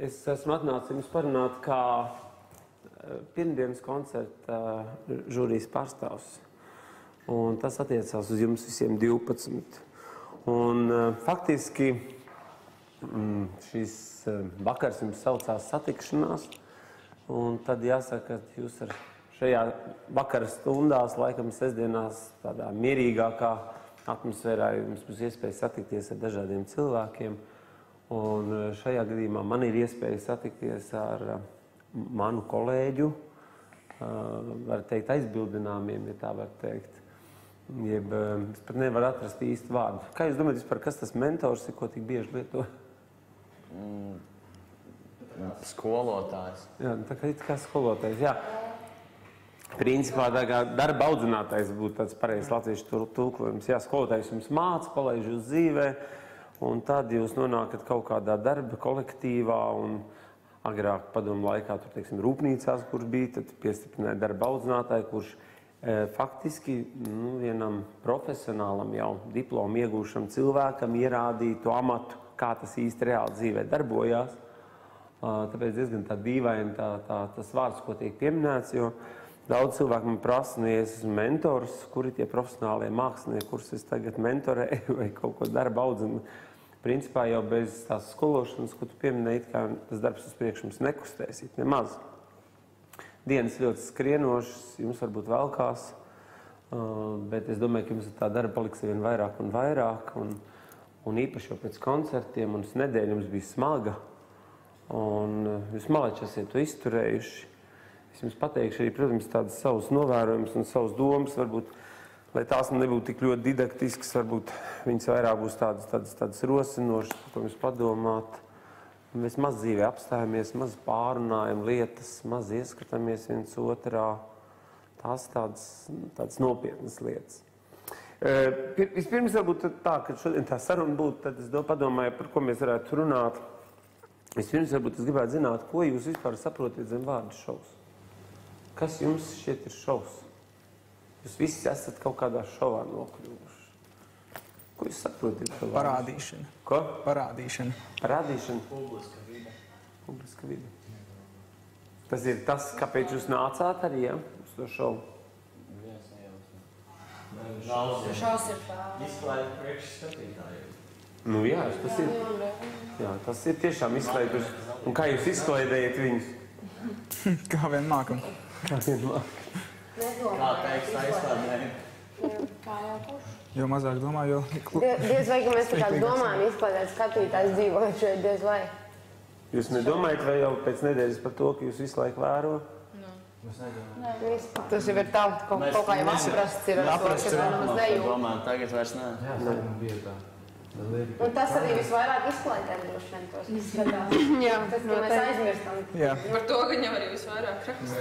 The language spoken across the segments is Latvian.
Es esmu atnācis jums parunāt kā pirmdienas koncerta žūrijas pārstāvs. Un tas attiecās uz jums visiem 12. Un faktiski šis vakars jums saucās satikšanās. Un tad jāsaka, ka jūs ar šajā vakara stundās, laikam sestdienās, tādā mierīgākā atmosfērā jums būs iespēja satikties ar dažādiem cilvēkiem. Un šajā gadījumā man ir iespēja satikties ar manu kolēģu, var teikt, aizbildināmiem, ja tā var teikt. Jeb, es pat nevaru atrast īsti vārdu. Kā jūs domājat vispār, kas tas mentors ir, ko tik bieži lieto? Skolotājs. Jā, tā kā skolotājs, jā. Principā tā kā darba audzinātājs būtu tāds pareizs latviešu tulkojums. Jā, skolotājs jums māca, palaiž jūs dzīvē, un tad jūs nonākat kaut kādā darba kolektīvā, un agrāk padomu laikā, tur, teiksim, rūpnīcās, kurš bija, tad piestiprināja darba audzinātāju, kurš faktiski vienam profesionālam jau diplomu iegūšam cilvēkam ierādīja to amatu, kā tas īsti reāli dzīvē darbojās. Tāpēc diezgan tā dīvaini tas vārds, ko tiek pieminēts, jo daudz cilvēku man prasa, ja es esmu mentors, kuri tie profesionālie mākslinieki, kurus es tagad mentorēju vai kaut ko darba audzinu. Principā jau bez tās skološanas, ko tu pieminēji, kā tas darbs uz priekšu mums nekustēsīt nemaz. Dienas ļoti skrienošas, jums varbūt velkās, bet es domāju, ka jums tā darba paliks vien vairāk un vairāk, un īpaši jau pēc koncertiem, un nedēļa jums bija smaga, un jūs malēči esat to izturējuši. Es jums pateikšu arī, protams, tādas savas novērojumus un savas domas, varbūt, lai tās nebūtu tik ļoti didaktiskas, varbūt viņas vairāk būs tādas rosinošas, par ko jums padomāt. Mēs maz dzīvē apstājamies, maz pārunājam lietas, maz ieskatāmies viens otrā. Tās tādas nopietnas lietas. Vispirms varbūt tā, ka šodien tā saruna būtu, tad es padomāju, par ko mēs varētu runāt. Vispirms varbūt es gribētu zināt, ko jūs vispār saprotiet zem vārdu šovs. Kas jums šķiet ir šovs? Jūs visi esat kaut kādā šovā nokļuvuši. Ko jūs saprotat? Parādīšana. Ko? Parādīšana. Parādīšana? Publiska vide. Publiska vide. Tas ir tas, kāpēc jūs nācāt arī, ja? Uz to šovu? Viens nejausmē. Šaus ir tā. Izklaida priekš skatītājiem. Nu jā, tas ir. Jā, tas ir tiešām izklaidus. Un kā jūs izklaidējat viņus? Kā vien mākam. Kā vien mākam. Kā teiks tā izklaidējumi? Kā jau kurš? Jo mazāk domā, jo... Diez vai, ka mēs tā kā domājam izklaidēt skatītājs dzīvojot šeit, diez vai. Jūs nedomājat vai jau pēc nedēļas par to, ka jūs visu laiku vēro? Mēs nedomājam. Tas jau ir tā, kaut kā jau aprasts ir ar to, ka tā nemaz nejūt. Domājam, tagad vairs nē. Jā, sākumā bija tā. Un tas arī visvairāk izklaidē droši vien tos izskatās. Jā, tas, ka mēs aizmirstam. Jā. Par to viņam arī visvairāk raksta.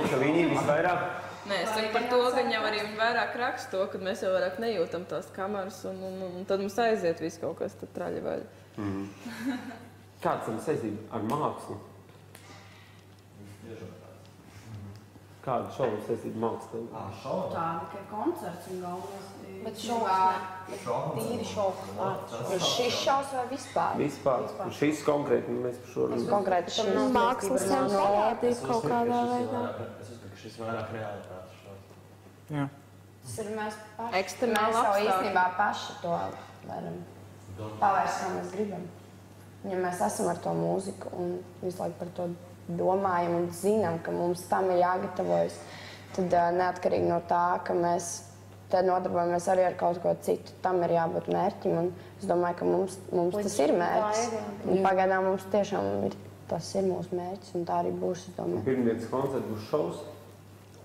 Ka viņi visvairāk? Nē, es saku par to, ka viņam arī vairāk raksta to, kad mēs jau vairāk nejūtam tās kameras, un tad mums aiziet viss kaut kas tad traļi vaļi. Kāds ir saistība ar mākslu? Kāda šovu saistība mākslu? Tā tikai koncerts un galvenais. Bet tīri šovs. Šis šovs vai vispār? Vispār. Un šis konkrēti, mēs par šo runājam. Konkrēti šis Mākslas parādi kaut kādā veidā. Es uzskatu, ka šis vairāk realitātes šovs. Jā. Tas ir mēs paši. Ekstremāli Mēs jau apstākļi. īstenībā paši to varam pavērst, kā mēs gribam. Ja mēs esam ar to mūziku un visu laiku par to domājam un zinām, ka mums tam ir jāgatavojas, tad neatkarīgi no tā, ka mēs te nodarbojamies arī ar kaut ko citu, tam ir jābūt mērķim. Un es domāju, ka mums tas ir mērķis. Un pagaidām mums tiešām tas ir mūsu mērķis, un tā arī būs, es domāju. Pirmdienas koncerts būs šovs.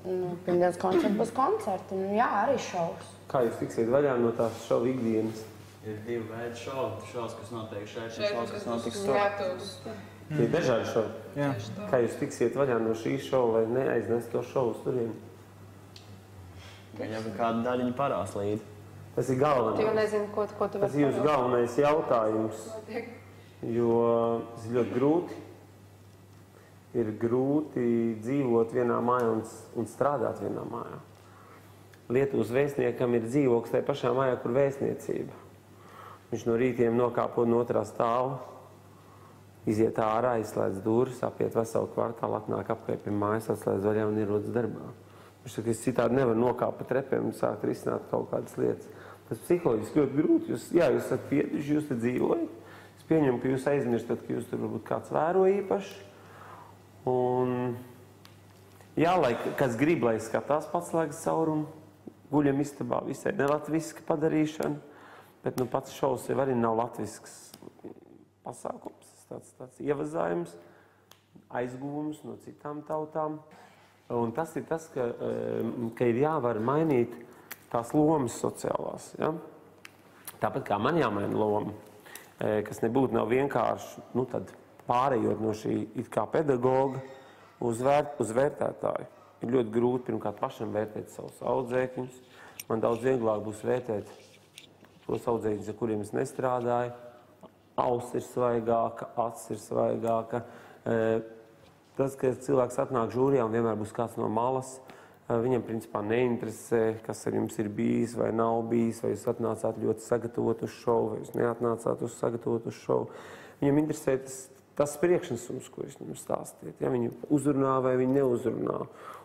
Pirmdienas koncerts būs koncerti, un jā, arī šovs. Kā jūs tiksiet vaļā no tās šovu ikdienas? Ir divi veidi šovi. Šovs, kas notiek šeit, Šeit šovs, kas notiks tur. skatuves. Ir dažādi šovi. Jā. Kā jūs tiksiet vaļā no šīs šova, lai neaiznest to šovu uz turieni? Viņam kāda daļiņa parās līdzi. Tas ir Tu jau galvenais. nezini, ko tu Tas vari ir jūsu galvenais jautājums, jo tas ir ļoti grūti. Ir grūti dzīvot vienā mājā un strādāt vienā mājā. Lietuvas vēstniekam ir dzīvoklis tajā pašā mājā, kur vēstniecība. Viņš no rītiem nokāpo no otrā stāva iziet ārā, izslēdz durvis, apiet veselu kvartālu, atnāk apkārt pie mājas, atslēdz vaļā un ierodas darbā. Viņš saka, es citādi nevaru nokāpt pa trepēm un sākt risināt kaut kādas lietas. Tas psiholoģiski ļoti grūti. Jūs esat pietiši, jūs te dzīvojat. Es pieņemu, ka jūs aizmirstat, ka jūs tur varbūt kāds vēro īpaši. Un jā, lai kas grib, lai skatās paslēgas caurumu, guļam istabā visai nelatviska padarīšana, bet pats šovs jau arī nav latvisks pasākums, tāds ievazājums, aizguvums no citām tautām. Un tas ir tas, ka ir jāvar mainīt tās lomas sociālās. Ja? Tāpat kā man jāmaina loma, kas nebūtu nav vienkārši, tad pārējot no šī it kā pedagoga uz vērtētāju. Ir ļoti grūti pirmkārt pašam vērtēt savus audzēkņus. Man daudz vieglāk būs vērtēt tos audzēkņus, ar kuriem es nestrādāju. Auss ir svaigāka, acis ir svaigāka. Tas, ka cilvēks atnāk žūrijā un vienmēr būs kāds no malas, viņam principā neinteresē, kas ar jums ir bijis vai nav bijis, vai jūs atnācāt ļoti sagatavot uz šovu, vai jūs neatnācāt uz sagatavot uz šovu. Viņam interesē tas priekšnesums, ko jūs viņam stāstiet. Ja viņu uzrunā vai viņu neuzrunā.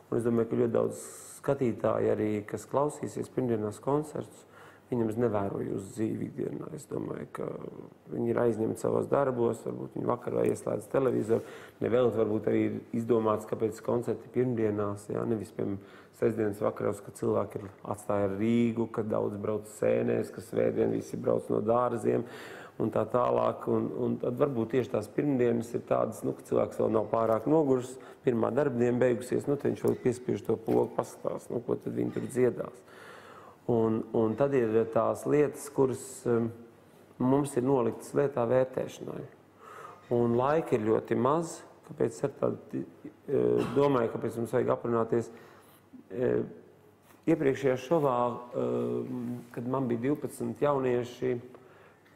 Un es domāju, ka ļoti daudz skatītāji arī, kas klausīsies pirmdienās koncertus, viņam nevēro jūsu dzīvi ikdienā. Es domāju, ka viņi ir aizņemti savos darbos, varbūt viņi vakarā ieslēdz televizoru. Nevēl varbūt arī ir izdomāts, kāpēc koncerti pirmdienās, jā, nevis piemēram sestdienas vakaros, kad cilvēki atstāja Rīgu, kad daudz brauc sēnēs, ka svētdien visi brauc no dārziem un tā tālāk. Un tad varbūt tieši tās pirmdienas ir tādas, ka cilvēks vēl nav pārāk noguris, pirmā darbdiena beigusies, tad viņš vēl piespiež to pogu, paskatās, ko tad viņi tur dziedās. Un tad ir tās lietas, kuras mums ir noliktas lietā vērtēšanai. Un laika ir ļoti maz, kāpēc ar tādu domāju, kāpēc mums vajag aprunāties. Iepriekšējā šovā, kad man bija 12 jaunieši,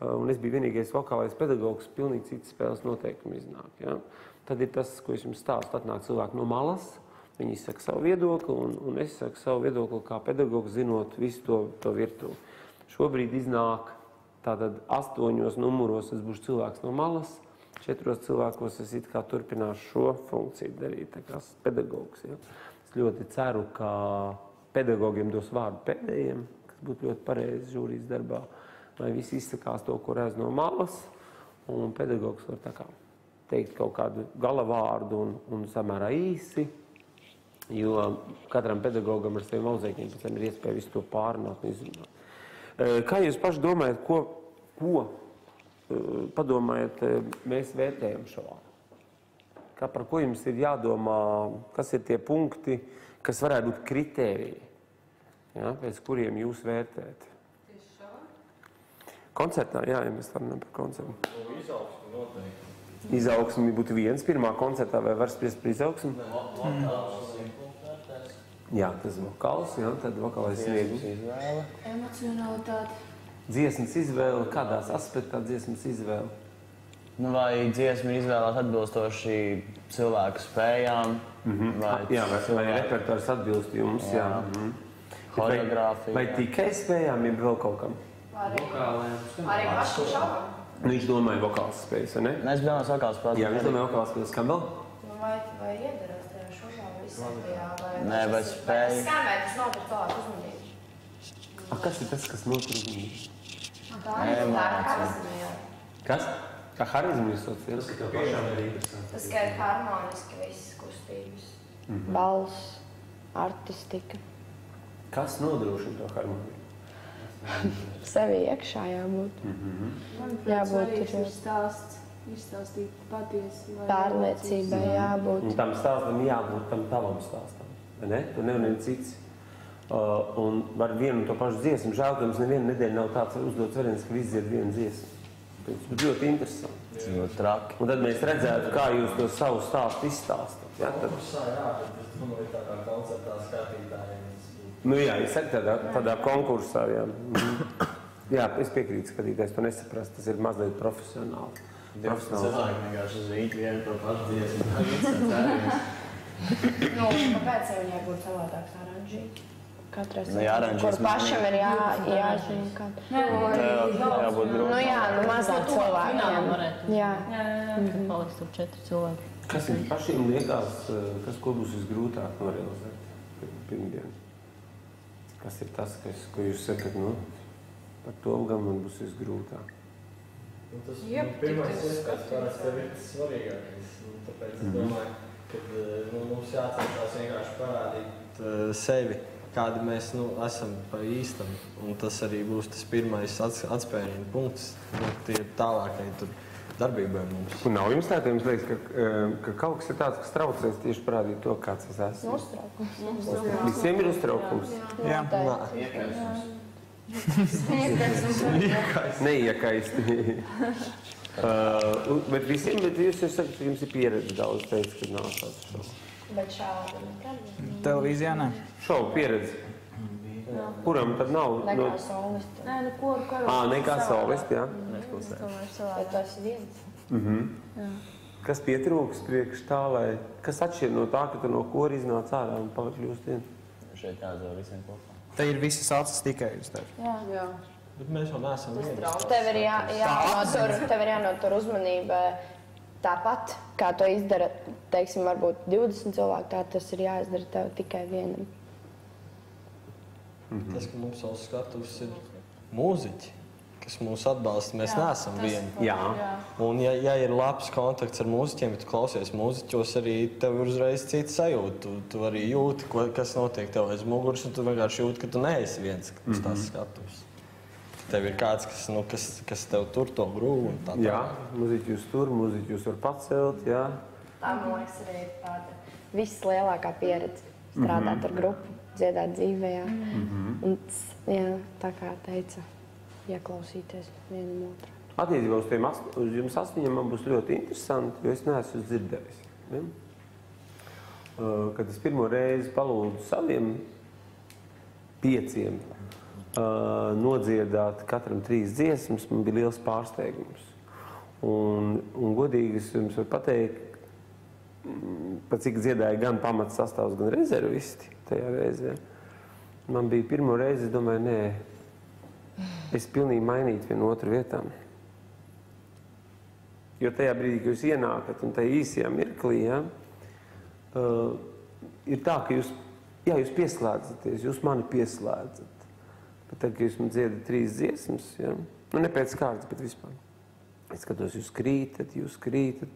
un es biju vienīgais vokālais pedagogs, pilnīgi citas spēles noteikumi iznāk. Ja? Tad ir tas, ko es jums stāstu, atnāk cilvēki no malas. Viņi izsaka savu viedokli, un es saku savu viedokli kā pedagogs, zinot visu to virtuvi. Šobrīd iznāk tātad 8 numuros es būšu cilvēks no malas, 4 cilvēkos es it kā turpināšu šo funkciju darīt, tā kā pedagogs. Ja? Es ļoti ceru, ka pedagogiem dos vārdu pēdējiem, kas būtu ļoti pareizi žūrijas darbā, lai visi izsakās to, ko redz no malas, un pedagogs var tā kā teikt kaut kādu galavārdu un samērā īsi. Jo katram pedagogam ar saviem audzēkņiem pēc tam ir iespēja visu to pārunāt un izrunāt. Kā jūs paši domājat, ko padomājat, mēs vērtējam šovā? Par ko jums ir jādomā, kas ir tie punkti, kas varētu būt kritēriji, ja, pēc kuriem jūs vērtējat? Tieši šovā? Koncertā, jā, ja mēs varam par koncertu. Izaugsmi noteikti. Izaugsmi būtu viens pirmā koncertā, vai var spriest par izaugsmi? Jā, tas vokāls, jā, tad vokālais sniegums. Emocionalitāte. Dziesmas izvēle, kādās aspektā dziesmas izvēle? Vai dziesma ir izvēlēta atbilstoši cilvēku spējām? Vai repertuārs atbilst jums, jā. Choreogrāfija. Vai tikai spējām, ja vēl kaut kam? Arī pašu šaubām. Viņš domāja vokāls spējas, vai ne? Es domāju, vokāls spējas. Jā, viņš domāja vokāls spējas. Kam vēl? Vai iedarās tajā šaubā visā? Nē, vai spēja? Tas skanē, tas nav par cilvēku uzmanību. Kas ir tas, kas notur uzmanību? Tā ir harizma jau. Kas? Kā harizma jūs sauc? Tas, ka tev pašām ir interesanti. Tas, ka ir harmoniski visas kustības. Balss, artistika. Kas nodrošina to harmoniju? Sevi iekšā jābūt. Manuprāt, svarīgs ir stāsts, izstāstīt patiesi. Pārliecībai jābūt. Un tam stāstam jābūt tam tavam stāstam, vai ne? Tu nevienu cits. Un var vienu to pašu dziesmu. Žēl, ka mums nevienu nedēļu nav tāds uzdots variants, ka visi dzied vienu dziesmu. Tas būtu ļoti interesanti. Tas ļoti traki. Un tad mēs redzētu, kā jūs to savu stāstu izstāstat. Ja? Konkursā, jā, tad es domāju, tā kā koncertā skatītājiem. Nu jā, es saku tādā konkursā, jā. Jā, es piekrītu skatītājs, to nesaprast, tas ir mazliet profesionāli. Cilvēki vienkārši zīt vienu to pašu dziesmu. Kāpēc viņai būtu savādāks aranžīts? Katrai Nu, jā, aranžas kur pašam ir jāzina, kā. Jābūt Nu jā, nu mazāk cilvēkiem. Jā. Paliks tur 4 cilvēki. Kas jums pašiem liekas, ko būs visgrūtāk norealizēt pirmdien? Kas ir tas, ko jūs sakat, nu, par to gan man būs visgrūtāk? Tas pirmais ieskats parasti tev ir tas svarīgākais. Tāpēc es domāju, ka mums jācenšas vienkārši parādīt sevi, kādi mēs esam pa īstam. Un tas arī būs tas pirmais atspērienu punkts tālākai darbībai mums. Un nav jums tā, ka jums liekas, ka kaut kas ir tāds, kas traucēs tieši parādīt to, kāds es esmu? Uztraukums. Visiem ir uztraukums? Jā. Neiekaisti. Bet visiem, jūs sakat, ka jums ir pieredze daudz teikt, kad nav tāds šovu. Bet šādi nekad. Televīzijā nē. Šovu pieredze. Kuram tad nav? Nekā solisti. Nē, nu koru karalisti. Nekā solisti, jā. Bet tu esi viens. Kas pietrūks priekš tā, lai... Kas atšķir no tā, ka tu no kora iznāc ārā un kļūst viens? Šeit jāzver visiem kopā. Te ir visas acis tikai uz tevi. Jā. Bet mēs jau neesam viens. Tev ir jānotur uzmanība tāpat, kā to izdara, teiksim, varbūt 20 cilvēku, tā tas ir jāizdara tev tikai vienam. Tas, ka mums savs skatuves ir mūziķi, kas mūs atbalsta, mēs neesam vieni. Jā. Un ja ir labs kontakts ar mūziķiem, ja tu klausies mūziķos, arī tev ir uzreiz cita sajūta. Tu arī jūti, kas notiek tev aiz muguras, un tu vienkārši jūti, ka tu neesi viens uz tās skatuves. Tev ir kāds, kas tev tur to grūvu un tā. Jā, muziķi jūs tur, muziķi jūs var pacelt, jā. Tā, man liekas, arī ir tāda vislielākā pieredze strādāt ar grupu, dziedāt dzīvē, jā. Un, jā, tā kā teica, ieklausīties vienam otru. Attiecībā uz jums 8 man būs ļoti interesanti, jo es neesmu dzirdējis. Ja? Kad es pirmo reizi palūdzu saviem 5 nodziedāt katram 3 dziesmas, man bija liels pārsteigums. Un godīgi es jums varu pateikt, pa cik dziedāja gan pamats sastāvs, gan rezervisti tajā reizē. Man bija pirmo reizi, es domāju, nē, es pilnīgi mainītu vienu otru vietām. Jo tajā brīdī, kad jūs ienākat un tajā īsajā mirklī, ja, ir tā, ka jūs pieslēdzaties, jūs mani pieslēdzat. Bet tad, kad jūs man dziedat 3 dziesmas, ja, nu ne pēc kārtas, bet vispār. Es skatos, jūs krītat,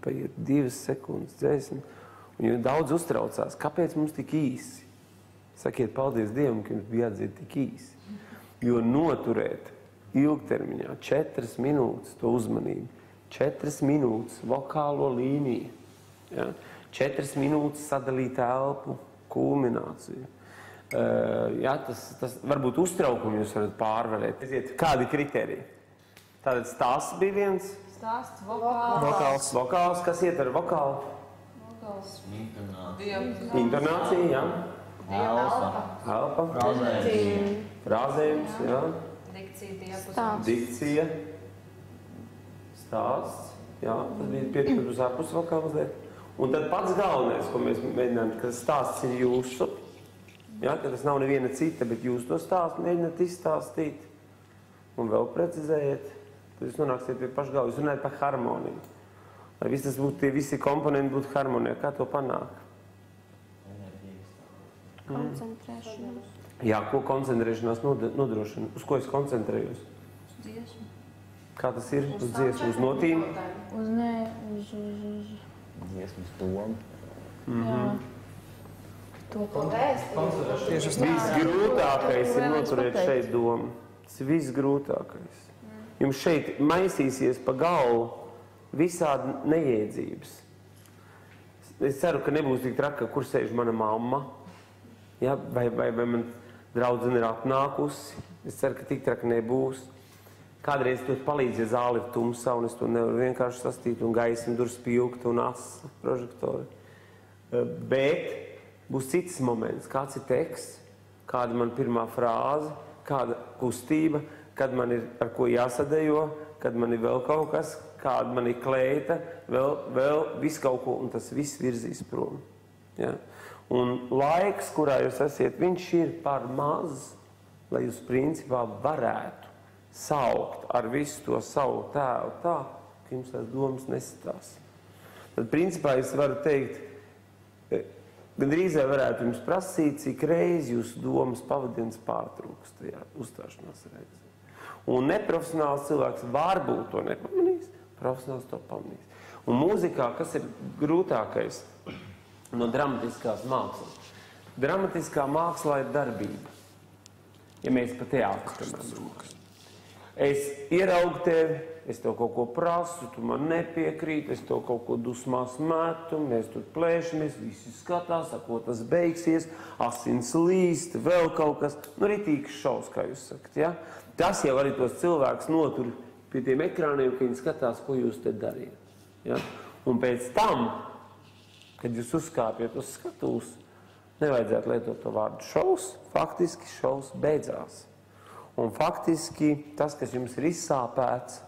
paiet 2 sekundes dziesmu, un jūs daudz uztraucās. Kāpēc mums tik īsi? Sakiet, paldies Dievam, ka jums bija jādzied tik īsi. Jo noturēt ilgtermiņā 4 minūtes to uzmanību, 4 minūtes vokālo līniju, ja, 4 minūtes sadalīt elpu, kulmināciju. Jā, tas varbūt uztraukumu jūs varat pārvarēt. Kādi kriteriji? Tātad stāsts bija viens. Stāsts, vokāls. Vokāls, kas ietver vokālu? Vokāls. Intonācija, jā. Elpa. Frāzējums, jā. Dikcija. Stāsts, jā. Tas bija pieturpus ārpus vokāla mazliet. Un tad pats galvenais, ko mēs mēģinām, ka stāsts ir jūsu. Ja, ka tas nav neviena cita, bet jūs to stāstu mēģināt izstāstīt un vēl precizējiet, tad jūs nonāksiet pie paša galva. Jūs runājat par harmoniju. Lai tas būtu, tie visi komponenti būtu harmonijā. Kā to panāk? Koncentrēšanās. Jā, ko koncentrēšanās nodrošina? Uz ko es koncentrējos? Uz dziesmu. Kā tas ir? Uz dziesmu, uz notīm? Uz Dziesmas domu. Jā. Visgrūtākais ir noturēt šeit domu. Tas ir visgrūtākais. Jums šeit maisīsies pa galvu visādi neiedzības. Es ceru, ka nebūs tik traka, kur sēž mana mamma. Ja? Vai man draudzene ir atnākusi. Es ceru, ka tik traka nebūs. Kādreiz to palīdz, ja zāle ir tumsā, un es to nevaru vienkārši sastīt, un gaisma dur spilgta un asa prožektori. Bet būs cits moments, kāds ir teksts, kāda man pirmā frāze, kāda kustība, kad man ir ar ko jāsadejo, kad man ir vēl kaut kas, kāda man ir kleita, vēl visu kaut ko, un tas viss virzīs prom. Ja? Un laiks, kurā jūs esat, viņš ir par maz, lai jūs principā varētu saukt ar visu to savu tēvu tā, ka jums tās domas nesitās. Tad principā es varu teikt, gandrīz varētu jums prasīt, cik reizi jūsu domas pavadienas pārtrūks tajā uzstāšanās reizē. Un neprofesionāls cilvēks varbūt to nepamanīs, profesionāls to pamanīs. Un mūzikā, kas ir grūtākais no dramatiskās mākslas? Dramatiskā mākslā ir darbība. Ja mēs pa teātri runājam. Es ieraugu tevi, es tev kaut ko prasu, tu man nepiekrīt, es tev kaut ko dusmās metu, mēs tur plēšamies, visi skatās, ko tas beigsies, asins līst, vēl kaut kas. Nu, ritīgs šaus, kā jūs sakat, ja? Tas jau arī tos cilvēkus notur pie tiem ekrāniem, ka viņi skatās, ko jūs te darījat. Ja? Un pēc tam, kad jūs uzkāpjat uz skatuves, nevajadzētu lietot to vārdu šaus, faktiski šaus beidzās. Un faktiski tas, kas jums ir izsāpēts,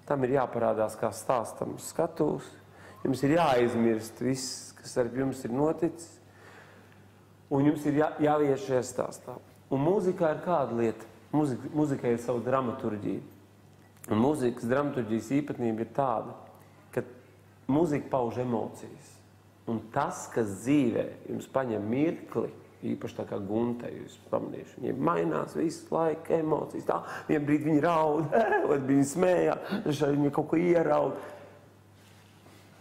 tam ir jāparādās kā stāstam uz skatuves. Jums ir jāaizmirst viss, kas ar jums ir noticis, un jums ir jāvieš šajā stāstā. Un mūzikā ir kāda lieta. Mūzikai ir savu dramaturģiju. Un mūzikas dramaturģijas īpatnība ir tāda, ka mūzika pauž emocijas. Un tas, kas dzīvē jums paņem mirkli, īpaši tā kā Guntai, jūs pamanīšu, viņiem mainās visu laiku emocijas. Tā, vien brīdi viņi raud, viņi smējā, viņi kaut ko ieraud.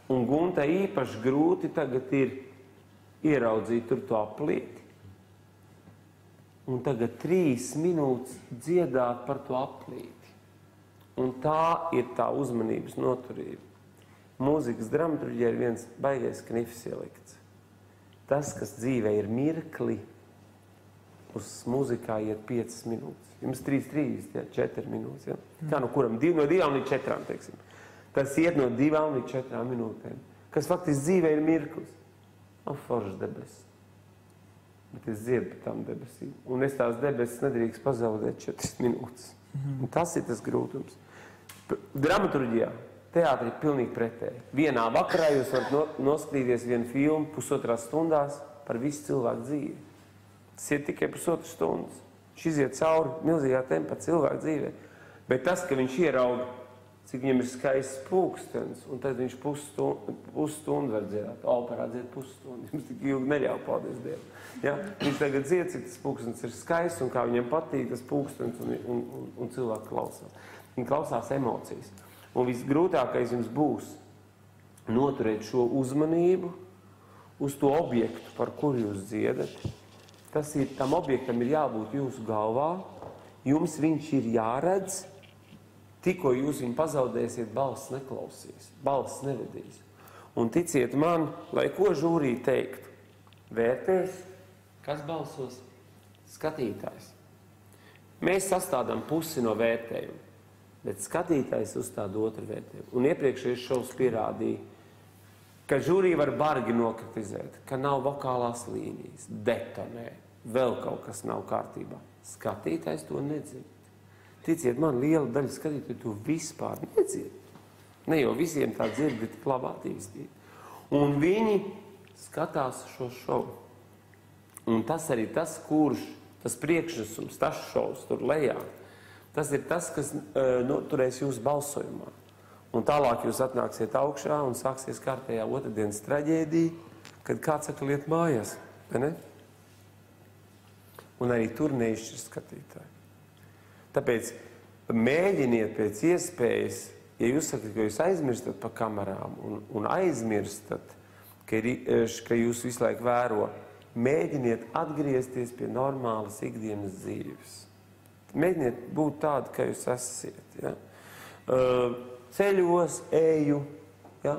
Un Guntai īpaši grūti tagad ir ieraudzīt tur to aplieti. Un tagad 3 minūtes dziedāt par to aplīti. Un tā ir tā uzmanības noturība. Mūzikas dramaturģijā ir viens baigais knifs ielikts. Tas, kas dzīvē ir mirkli, uz mūzikā iet 5 minūtes. Jums 3, 4 minūtes. Ja? Kā no kuram? No 2 līdz 4, teiksim. Tas iet no 2 līdz 4 minūtēm. Kas faktiski dzīvē ir mirklis. Foršs debesis. Bet es dziedu par tām debesīm. Un es tās debesis nedrīkst pazaudēt 4 minūtes. Un tas ir tas grūtums. Dramaturģijā, teātrī pilnīgi pretēji. Vienā vakarā jūs varat noskatīties vienu filmu 1,5 stundās par visu cilvēku dzīvi. Tas ir tikai 1,5 stundas. Viņš iziet cauri milzīgā tempā cilvēku dzīvē. Bet tas, ka viņš ierauga, cik viņam ir skaists pulkstens, un tad viņš pusstundu var dziedāt. Operā dzied pusstundu. Jums tik ilgi neļauj, paldies Dievam. Ja? Viņš tagad dzied, cik tas pulkstens ir skaists, un kā viņam patīk tas pulkstens, un cilvēki klausās. Viņi klausās emocijas. Un visgrūtākais jums būs noturēt šo uzmanību uz to objektu, par kuru jūs dziedat. Tam objektam ir jābūt jūsu galvā, jums viņš ir jāredz. Tikko jūs viņu pazaudēsiet, balss neklausīs, balss nevedīs. Un ticiet man, lai ko žūrī teiktu, vērtēs, kas balsos? Skatītājs. Mēs sastādām pusi no vērtējuma, bet skatītājs uzstāda otru vērtējumu. Un iepriekšējais šovs pierādīja, ka žūrī var bargi nokritizēt, ka nav vokālās līnijas, detonē, vēl kaut kas nav kārtībā. Skatītājs to nedzird. Ticiet man, liela daļa skatītāju to vispār nedzird. Ne jau visiem tā dzird, bet tik labi attīstīt. Un viņi skatās šo šovu. Un tas arī tas, kurš, tas priekšnesums, tas šovs tur lejā, tas ir tas, kas noturēs jūsu balsojumā. Un tālāk jūs atnāksiet augšā un sāksies kārtējā otrdienas traģēdija, kad kāds saka liet mājās, vai ne? Un arī tur neizšķir skatītāji. Tāpēc mēģiniet pēc iespējas, ja jūs sakat, ka jūs aizmirstat pa kamerām un aizmirstat, ka jūs visu laiku vēro, mēģiniet atgriezties pie normālas ikdienas dzīves. Mēģiniet būt tādi, kā jūs esat. Ja? Ceļos, eju, ja?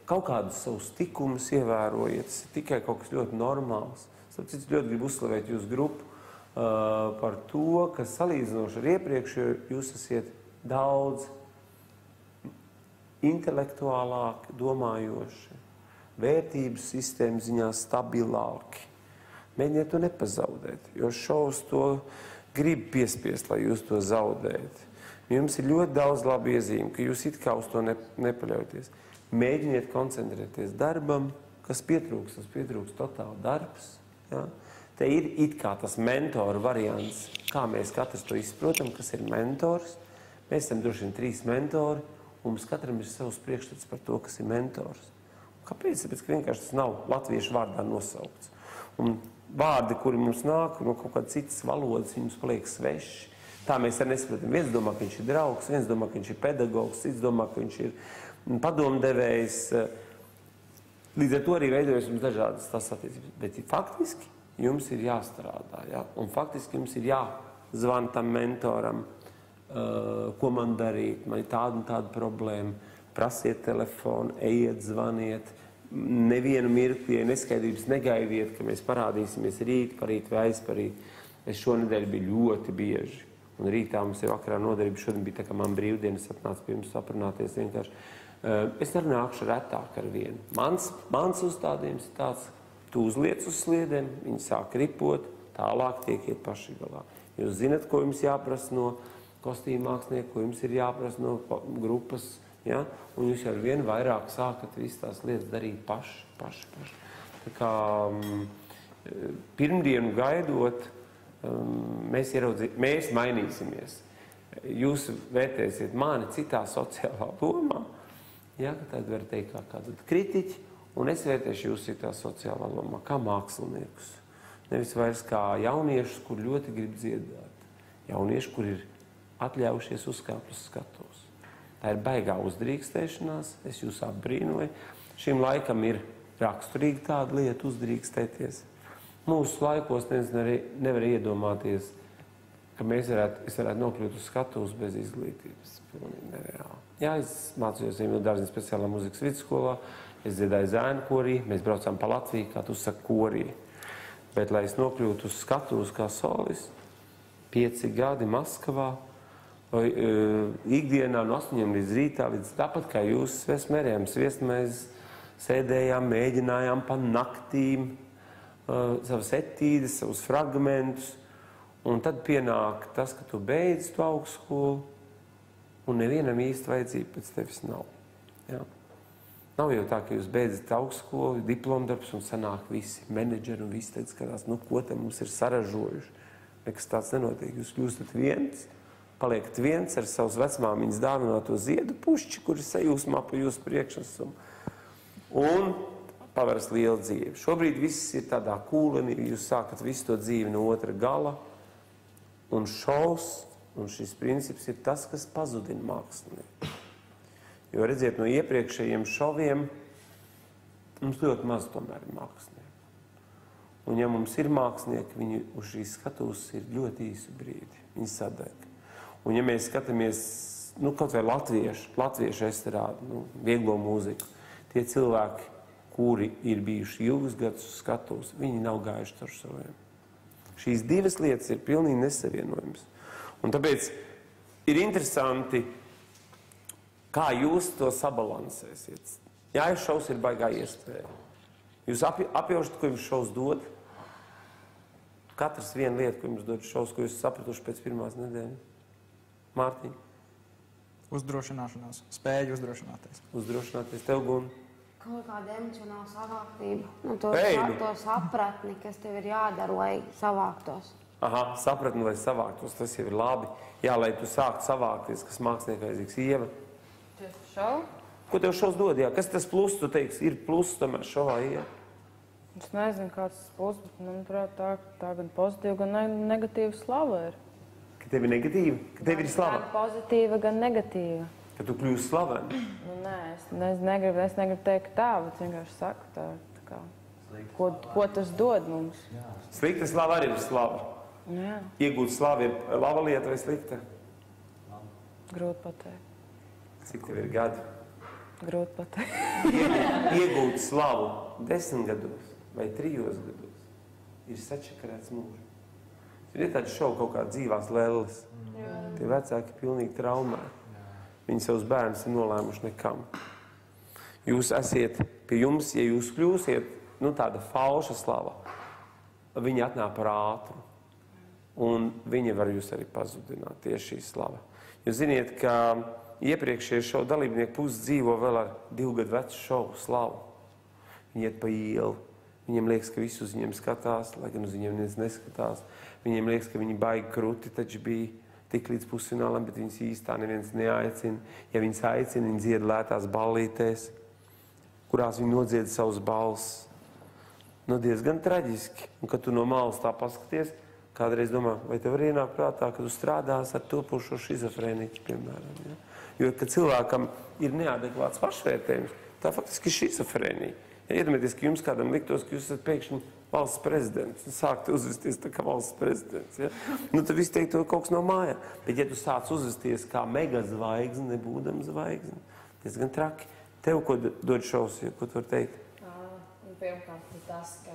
Kaut kādus savus tikumus ievērojiet, tas ir tikai kaut kas ļoti normāls. Es ļoti gribu uzslavēt jūsu grupu par to, ka salīdzinoši ar iepriekšējo jūs esat daudz intelektuālāki, domājoši, vērtības sistēmas ziņā stabilāki. Mēģiniet to nepazaudēt, jo šovs to grib piespiest, lai jūs to zaudējat. Jums ir ļoti daudz labu iezīmi, ka jūs it kā uz to nepaļaujaties. Mēģiniet koncentrēties darbam, Kas pietrūks? Tas pietrūks totāli darbs. Ja? Te ir it kā tas mentora variants, kā mēs katrs to izprotam, kas ir mentors. Mēs esam droši vien 3 mentori, un mums katram ir savs priekšstats par to, kas ir mentors. Kāpēc? Tāpēc, ka vienkārši tas nav latviešu vārdā nosaukts. Un vārdi, kuri mums nāk no kaut kādas citas valodas, viņi mums paliek sveši. Tā mēs arī nesaprotam. Viens domā, ka viņš ir draugs, viens domā, ka viņš ir pedagogs, cits domā, ka viņš ir padomdevējs. Līdz ar to arī veidojas mums dažādas tās attiecības. Bet faktiski jums ir jāstrādā, ja? Un faktiski jums ir jāzvana tam mentoram, ko man darīt, man ir tāda un tāda problēma, prasiet telefonu, ejiet, zvaniet, nevienu mirkli, ja neskaidrības negaidiet, ka mēs parādīsimies rīt, parīt vai aizparīt. Es šonedēļ biju ļoti bieži, un rītā mums ir vakarā nodarbība, šodien bija tā, ka man brīvdienas atnāca pie jums aprunāties vienkārši. Es arī nākšu retāk ar vienu. Mans uzstādījums ir tāds, tu uzliec uz sliedēm, viņi sāk ripot, tālāk tiekiet paši galā. Jūs zinat, ko jums jāprasa no kostīmu mākslinieku, ko jums ir jāprasa no grupas, ja? Un jūs ar vien vairāk sākat visas tās lietas darīt paši. Tā kā pirmdienu gaidot, mēs mainīsimies. Jūs vērtēsiet mani citā sociālā lomā, ja? Tad var teikt kā kādu kritiķi, un es vērtēšu jūs citā sociālā lomā, kā māksliniekus. Nevis vairs kā jauniešus, kur ļoti grib dziedāt. Jaunieši, kur ir atļaujušies uzkāpt uz skatuves. Tā ir baigā uzdrīkstēšanās, es jūs apbrīnoju. Šim laikam ir raksturīgi tāda lieta uzdrīkstēties. Mūsu laikos nevar iedomāties, ka es varētu nokļūt uz skatuves bez izglītības. Pilnīgi nereāli. Jā, es mācījos Dārziņas speciālā muzikas vidusskolā, es dziedāju zēnu korī, mēs braucām pa Latviju, kā tu saki, korī. Bet, lai es nokļūtu uz skatuves kā solis, 5 gadi Maskavā, ikdienā no 8 līdz rītā, līdz tāpat kā jūs svesmērējām sviestmaiz, sēdējām, mēģinājām pa naktīm, savas etīdes, savus fragmentus, un tad pienāk tas, ka tu beidz tu augstskolu, un nevienam īsti vajadzība pēc tevis nav. Ja? Nav jau tā, ka jūs beidzat augstskolu, diplomdarbs un sanāk visi menedžeri un visi tagad skatās, nu ko te mums ir saražojuši. Nekas tāds nenotiek. Jūs kļūstat viens, paliekat viens ar savus vecmāmiņas dāvināto ziedu pušķi, kuri sajūsmā pa jūsu priekšnesumu. Un paveras liela dzīve. Šobrīd viss ir tādā kūlenī, jūs sākat visu to dzīvi no otra gala, un šovs, un šis princips ir tas, kas pazudina mākslinieku. Jo redziet, no iepriekšējiem šoviem mums ļoti maz tomēr ir mākslinieku. Un ja mums ir mākslinieki, viņi uz šīs skatuves ir ļoti īsu brīdi. Viņi sadeg. Un ja mēs skatāmies, kaut vai latviešu estrādi, vieglo mūziku, tie cilvēki, kuri ir bijuši ilgus gadus uz skatuves, viņi nav gājuši ar saviem. Šīs divas lietas ir pilnīgi nesavienojams. Un tāpēc ir interesanti, kā jūs to sabalansēsiet. Jā, šovs ir baigā iespēja. Jūs apjaušat, ko jums šovs dod. Katrs viena lieta, ko jums dod šovs, ko jūs sapratuši pēc pirmās nedēļas. Mārtiņ? Uzdrošināšanās. Spēja uzdrošināties. Uzdrošināties. Tev, Gun? Kaut kāda emocionāla savāktība. To sapratni, kas tev ir jādara, lai savāktos. Aha, sapratni, lai savāktos. Tas jau ir labi. Jā, lai tu sāktu savākties, kas māksliniekam vajadzīgs. Ieva? Tieši šovu? Ko tev šovs dod? Jā? Kas tas plus, tu teiksi, ir plus tomēr šovā, Ieva? Es nezinu, kāds tas plus, bet, manuprāt, tā gan pozitīva, gan negatīva slava ir. Ka tev ir negatīva? Ka tev ir slava? Gan pozitīva, gan negatīva. Ka tu kļūsi slaveni? Nē, es negribu teikt tā, bet vienkārši saku tā kā, ko tas dod mums. Slikta slava arī ir slava. Jā. Iegūt slavu ir laba lieta vai slikta? Grūti pateikt. Cik tev ir gadi? Grūti pateikt. Iegūt slavu 10 gados vai 3 gados ir sačakarēts mūžs. Ir tādi šovi kaut kā dzīvās lelles. Tie vecāki pilnīgi traumē. Viņi savus bērnus ir nolēmuši nekam. Jūs esiet pie jums, ja jūs kļūsiet, tāda falša slava, viņi atnāk par ātru. Un viņi var jūs arī pazudināt, tieši šī slava. Jūs ziniet, ka iepriekšējie šovu dalībnieki pusi dzīvo vēl ar 2 gadu vecu šovu slavu. viņi iet pa ielu. Viņiem liekas, ka visus viņiem skatās, lai gan uz viņiem neviens neskatās. Viņiem liekas, ka viņi baigi kruti, taču bija tik līdz pusfinālam, bet viņus īstā neviens neaicina. Ja viņus aicina, viņi dzied lētās ballītēs, kurās viņi nodzied savus balss. Nu, diezgan traģiski. Un, kad tu no malas tā paskaties, kādreiz domā, vai tev arī ienāk prātā, ka tu strādās ar topošo šizofrēniķu, piemēram. Ja? Jo, kad cilvēkam ir neadekvāts pašvērtējums, tā faktiski ir šizofrēnija. Ja iedomājieties, ka jums kādam liktos, ka jūs esat pēkšņi valsts prezidents un sākt uzvesties tā kā valsts prezidents. Ja? Nu, tad viss teikt, kaut kas nav mājā. Bet, ja tu sāc uzvesties kā mega zvaigzne, nebūdam zvaigzne, diezgan traki. Tev, ko dod šovs, ja, ko tu vari teikt? Pirmkārt, tas, ka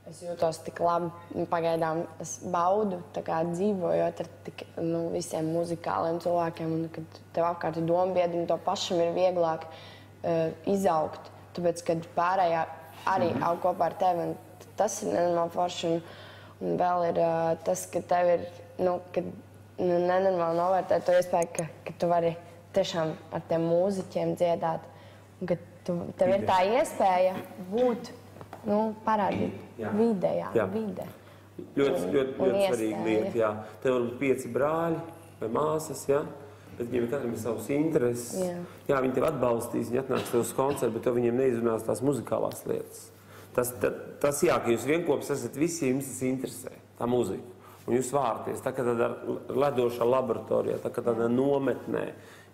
es jūtos tik labi, pagaidām es baudu dzīvojot ar tik, visiem muzikāliem cilvēkiem, un kad tev apkārt ir dombiedri, un to pašam ir vieglāk izaugt. Tāpēc, kad pārējā arī aug kopā ar tevi, un tas ir nenormāli forši. Un vēl ir tas, ka tev ir nenormāli novērtēt to iespēju, ka tu vari tiešām ar tiem mūziķiem dziedāt. Un ka tev ir tā iespēja būt, parādīt vidē. Ļoti svarīga lieta, jā. Tev var būt 5 brāļi vai māsas, jā. Bet viņiem katram ir savas intereses. Jā, viņi tev atbalstīs, viņi atnāks tev uz koncertu, bet tev viņiem neizrunās tās muzikālās lietas. Tas jā, ka jūs vienkopis esat visi, jums tas interesē, tā muzika. Un jūs vārties, tā kā tādā ledošā laboratorijā, tā kā tādā nometnē,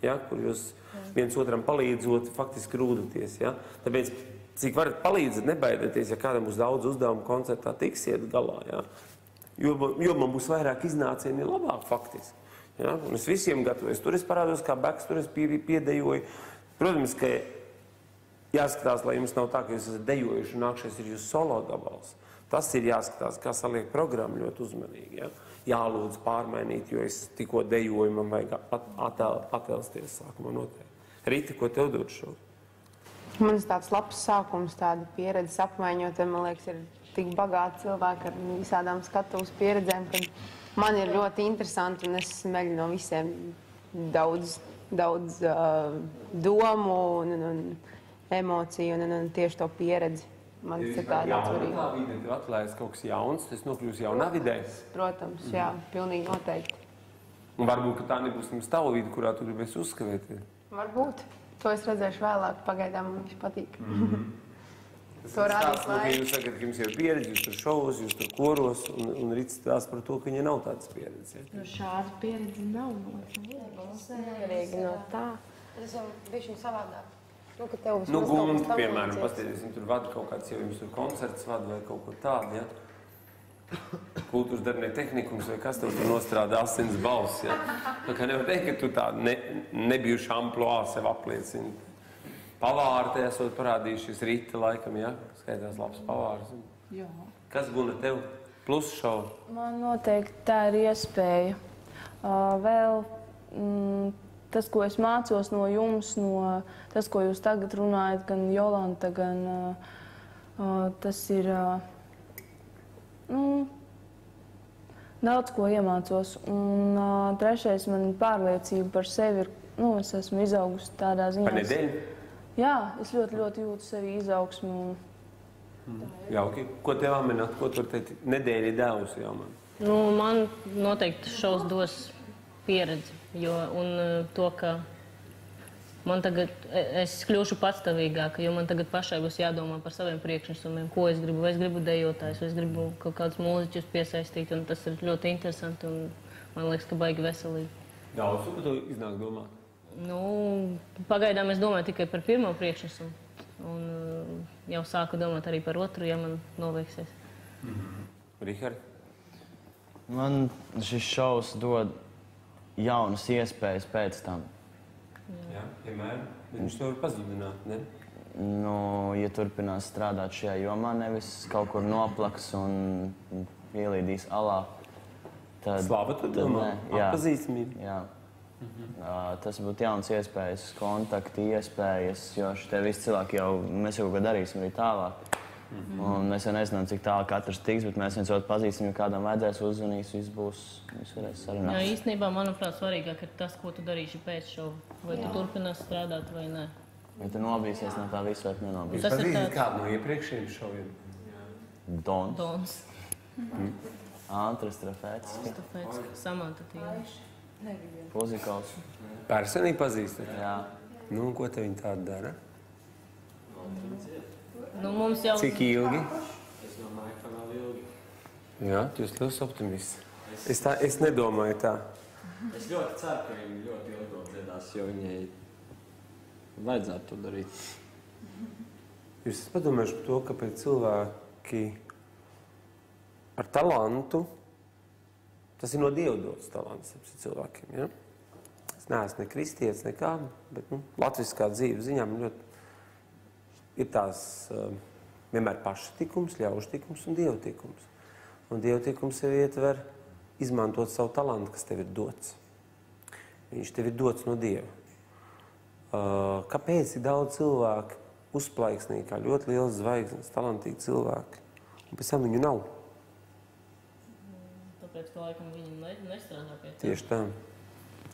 ja, kur jūs viens otram palīdzot, faktiski rūdaties. Ja. Tāpēc, cik varat palīdzēt, nebaidieties, ja kādam būs daudz uzdevumu koncertā, tiksiet galā. Ja. Jo man būs vairāk iznācieni labāk faktiski. Ja? Un es visiem gatavojos. Tur es parādos kā beks, tur es piedejoju. Protams, ka jāskatās, lai jums nav tā, ka jūs esat dejojuši un nākšais ir jūsu solo gabals. Tas ir jāskatās, kā saliek programmu ļoti uzmanīgi. Ja? Jālūdz pārmainīt, jo es tikko dejoju, man vajag atelsties sākumā noteikti. Rita, ko tev dod šo? Man ir tāds labs sākums, tāda pieredzes apmaiņot, man liekas, ir tik bagāti cilvēki ar visādām skatuves pieredzēm, ka man ir ļoti interesanti, un es smeļu no visiem daudz domu un emociju un tieši to pieredzi. Man tas ir tāda atvarīga. Jaunā vide tev atklājas kaut kas jauns, tas nokļūs jaunā vidē? Protams, jā, pilnīgi noteikti. Un varbūt, ka tā nebūs mums tava vide, kurā tu gribēsi uzskavēties? Varbūt. To es redzēšu vēlāk, pagaidām man viņš patīk. To rādīs laiku. Jūs sakat, ka jums ir pieredze, jūs tur šovos, jūs tur koros, un Rits stāsta par to, ka viņa nav tādas pieredzes. Ja? Šāda pieredze nav. Nevarīgi no tā. Tas jau bišķiņ savādāk. Gunti, piemēram, pastāties, viņi tur vada kaut kāds, jau jums tur koncerts vada vai kaut ko tādu, ja? Kultūras darbinieku tehnikums vai kas tev tur nostrādā asins balss, ja? Tā kā nevar teikt, ka tu tā nebijuši amploā sev apliecini. Pavāri te esot parādījušies Rita laikam, ja? Skaitās labs pavārs. Jā. Kas guna tev? Plus šovu? Man noteikti tā ir iespēja. Vēl tas, ko es mācos no jums, no tas, ko jūs tagad runājat, gan Jolanta, gan tas ir daudz ko iemācos. Un trešais, man pārliecība par sevi ir, es esmu izaugusi tādā ziņā. Par nedēļu? Jā, es ļoti jūtu sevi izaugsmi. Jauki. Ko tev amenāt? Ko tu var teikt? Nedēļa ir devusi jau man. Man noteikti šovs dos pieredzi. Un to, ka man tagad, es kļūšu patstāvīgāka, jo man tagad pašai būs jādomā par saviem priekšnesumiem, ko es gribu. Vai es gribu dejotājus, vai es gribu kaut kādus mūziķus piesaistīt, un tas ir ļoti interesanti, un man liekas, ka baigi veselīgi. Daudz, ko tu iznāk domāt? Pagaidām es domāju tikai par pirmo priekšnesumu, un jau sāku domāt arī par otru, ja man noveiksies. Rihard? Man šis šovs dod jaunas iespējas pēc tam. Jā, piemēram, viņš to var pazudināt, ne? Ja turpinās strādāt šajā jomā, nevis kaut kur noplaks un ielīdīs alā, tad... Slava tu domā? Atpazīstamība? Jā. Tas būtu jauns iespējas, kontakti, iespējas, jo šitie visi cilvēki jau, mēs jau kaut ko darīsim arī tālāk. Un mēs jau nezinām, cik tālu katrs tiks, bet mēs viens otru pazīstam, ja kādam vajadzēs uzzvanīs, viss varēs sarunāt. Jā, īstenībā, manuprāt, svarīgāk ir tas, ko tu darīši pēc šova. Vai tu turpinās strādāt vai nē. Vai tu nobīsies no tā visu, vai nenobīsies? Jūs pazīstat kādu no iepriekšējiem šoviem? Dons. Dons. Antras Strafētis. Samanta Tīna. Puzikovs. Personīgi pazīstat? Jā. Nu, un ko te viņi tādu dara? Nu, mums jau... Cik ilgi? Es domāju, ka nav ilgi. Jā, tu esi liels optimists. Es nedomāju tā. Es ļoti ceru, ka viņi ļoti ilgi dziedās, jo viņai vajadzētu to darīt. Jūs esat padomājuši par to, kāpēc cilvēki ar talantu, tas ir no Dieva dots talants cilvēkiem, ja? Es neesmu ne kristietis, nekā, bet latviskā dzīves ziņā man ļoti ir tās vienmēr paštikums, ļaužtikums un dievtikums. Un dievtikums sev ietver izmantot savu talantu, kas tev ir dots. Viņš tev ir dots no Dieva. Kāpēc ir daudz cilvēku uzplaiksnīgi, kā ļoti liels zvaigznes, talantīgi cilvēki, un pēc tam viņu nav? Tāpēc, ka laikam viņi nestrādā pie tā. Tieši tā.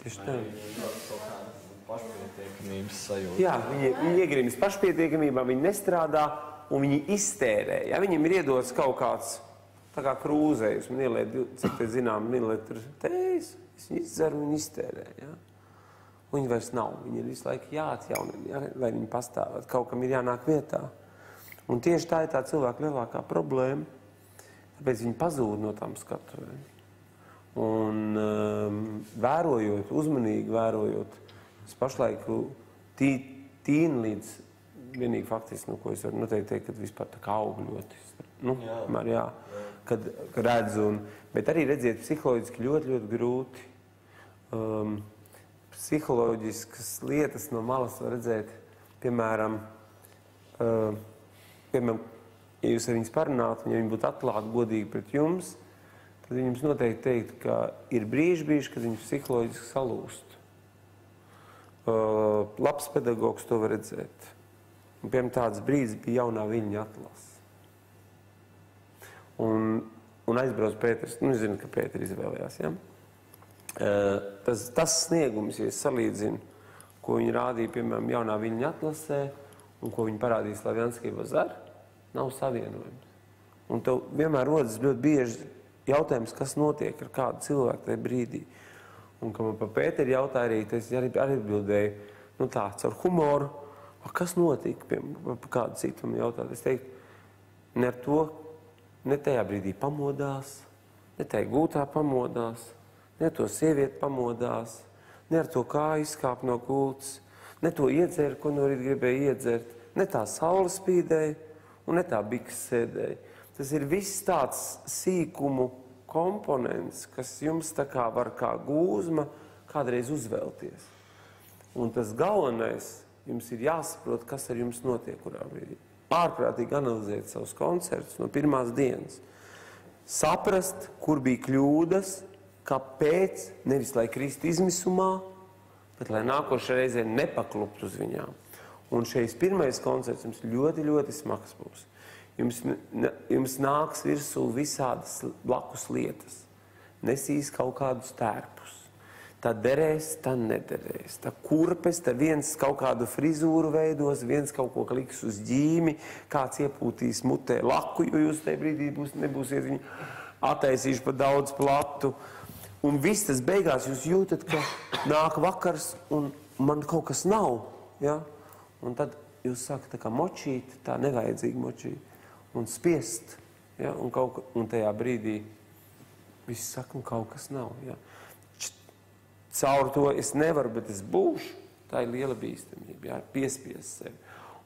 Tieši tā. Viņi ļoti kaut kāda pašpietiekamības sajūta. Jā, viņi iegrimis pašpietiekamībā, viņi nestrādā un viņi iztērē. Ja viņiem ir iedots kaut kāds, tā kā krūzējus, man ieliet, cik te zinām, mililitru tējas, viņi izdzer un iztērē. Ja? Viņi vairs nav. Viņi ir visu laiku jāatjaunina, ja? Lai viņi pastāvētu. Kaut kam ir jānāk vietā. Un tieši tā ir tā cilvēka lielākā problēma, tāpēc viņi pazūd no tām skatuvēm. Un vērojot, uzmanīgi vērojot, es pašlaik tīnu līdz vienīgi faktiski, ko es varu noteikti teikt, kad vispār tā kā augu ļoti. Jā. Kad redzu, bet arī redziet, psiholoģiski ļoti, ļoti grūti. Psiholoģiskas lietas no malas var redzēt, piemēram, ja jūs ar viņus parunātu, un ja viņi būtu atklāti, godīgi pret jums, tad viņi jums noteikti teikt, ka ir brīži, kad viņi psiholoģiski salūst. Labs pedagogs to var redzēt. Un, piemēram, tāds brīdis bija jaunā Viļņa atlase. Un aizbrauc Pēters, es zinu, ka Pēteri izvēlējās, ja? Tas sniegums, ja es salīdzinu, ko viņi rādīja, piemēram, jaunā Viļņa atlasē, un ko viņi parādīja Slavjanskij Bazar, nav savienojums. Un tev vienmēr rodas ļoti bieži jautājums, kas notiek ar kādu cilvēku tajā brīdī. Un, kad man pa Pēteri jautāja arī, es arī atbildēju, tā, caur humoru, kas notika, pa kādu citu man jautāt. Es teiktu, ne ar to, ne tajā brīdī pamodās, ne tajā gūtā pamodās, ne to sievieti pamodās, ne ar to kāju izkāp no gultas, ne to iedzēra, ko no rīt gribēja iedzert, ne tā saule spīdēja un ne tā biks sēdēja. Tas ir viss tāds sīkumu komponents, kas jums tā kā var kā gūzma kādreiz uzvelties. Un tas galvenais, jums ir jāsaprot, kas ar jums notiek, kurā brīdī. Ārprātīgi analizēt savus koncertus no pirmās dienas. Saprast, kur bija kļūdas, kāpēc, nevis lai krist izmisumā, bet lai nākošajā reizē nepaklupt uz viņām. Un šeit pirmais koncerts jums ļoti, ļoti smags būs. Jums nāks virsū visādas blakus lietas. Nesīs kaut kādus tērpus. Tā derēs, tā nederēs. Tā kurpes, tā viens kaut kādu frizūru veidos, viens kaut ko liks uz ģīmi, kāds iepūtīs mutē laku, jo jūs tajā brīdī nebūsiet viņu attaisījuši pa daudz platu. Un viss tas beigās jūs jūtat, ka nāk vakars un man kaut kas nav. Ja? Un tad jūs sākat tā kā močīt, tā nevajadzīgi močīt. Un spiest. Ja? Un tajā brīdī viss saka, un kaut kas nav. Ja? Caur to es nevaru, bet es būšu. Tā ir liela bīstamība, ja? Piespiest sevi.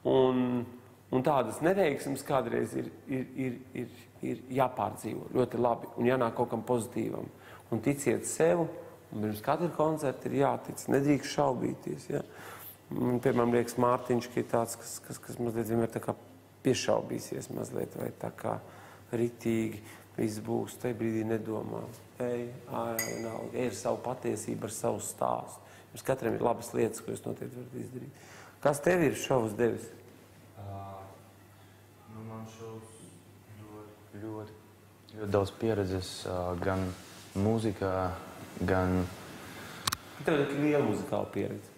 Un tādas neveiksmes kādreiz ir jāpārdzīvo ļoti labi un jānāk kaut kam pozitīvam. Un ticiet sev, un pirms katra koncerta ir jātic, nedrīkst šaubīties. Ja? Piemēram, liekas Mārtiņš, ka ir tāds, kas mazliet vienmēr tā kā piešaubīsies mazliet, vai tā kā ritīgi viss būs, tajā brīdī nedomā. Ej ar savu patiesību, ar savu stāstu. Jums katram ir labas lietas, ko jūs noteikti varat izdarīt. Kas tev ir šovs devis? Man šovs ļoti daudz pieredzes, gan mūzikā, gan... Tev ir liela muzikāla pieredze.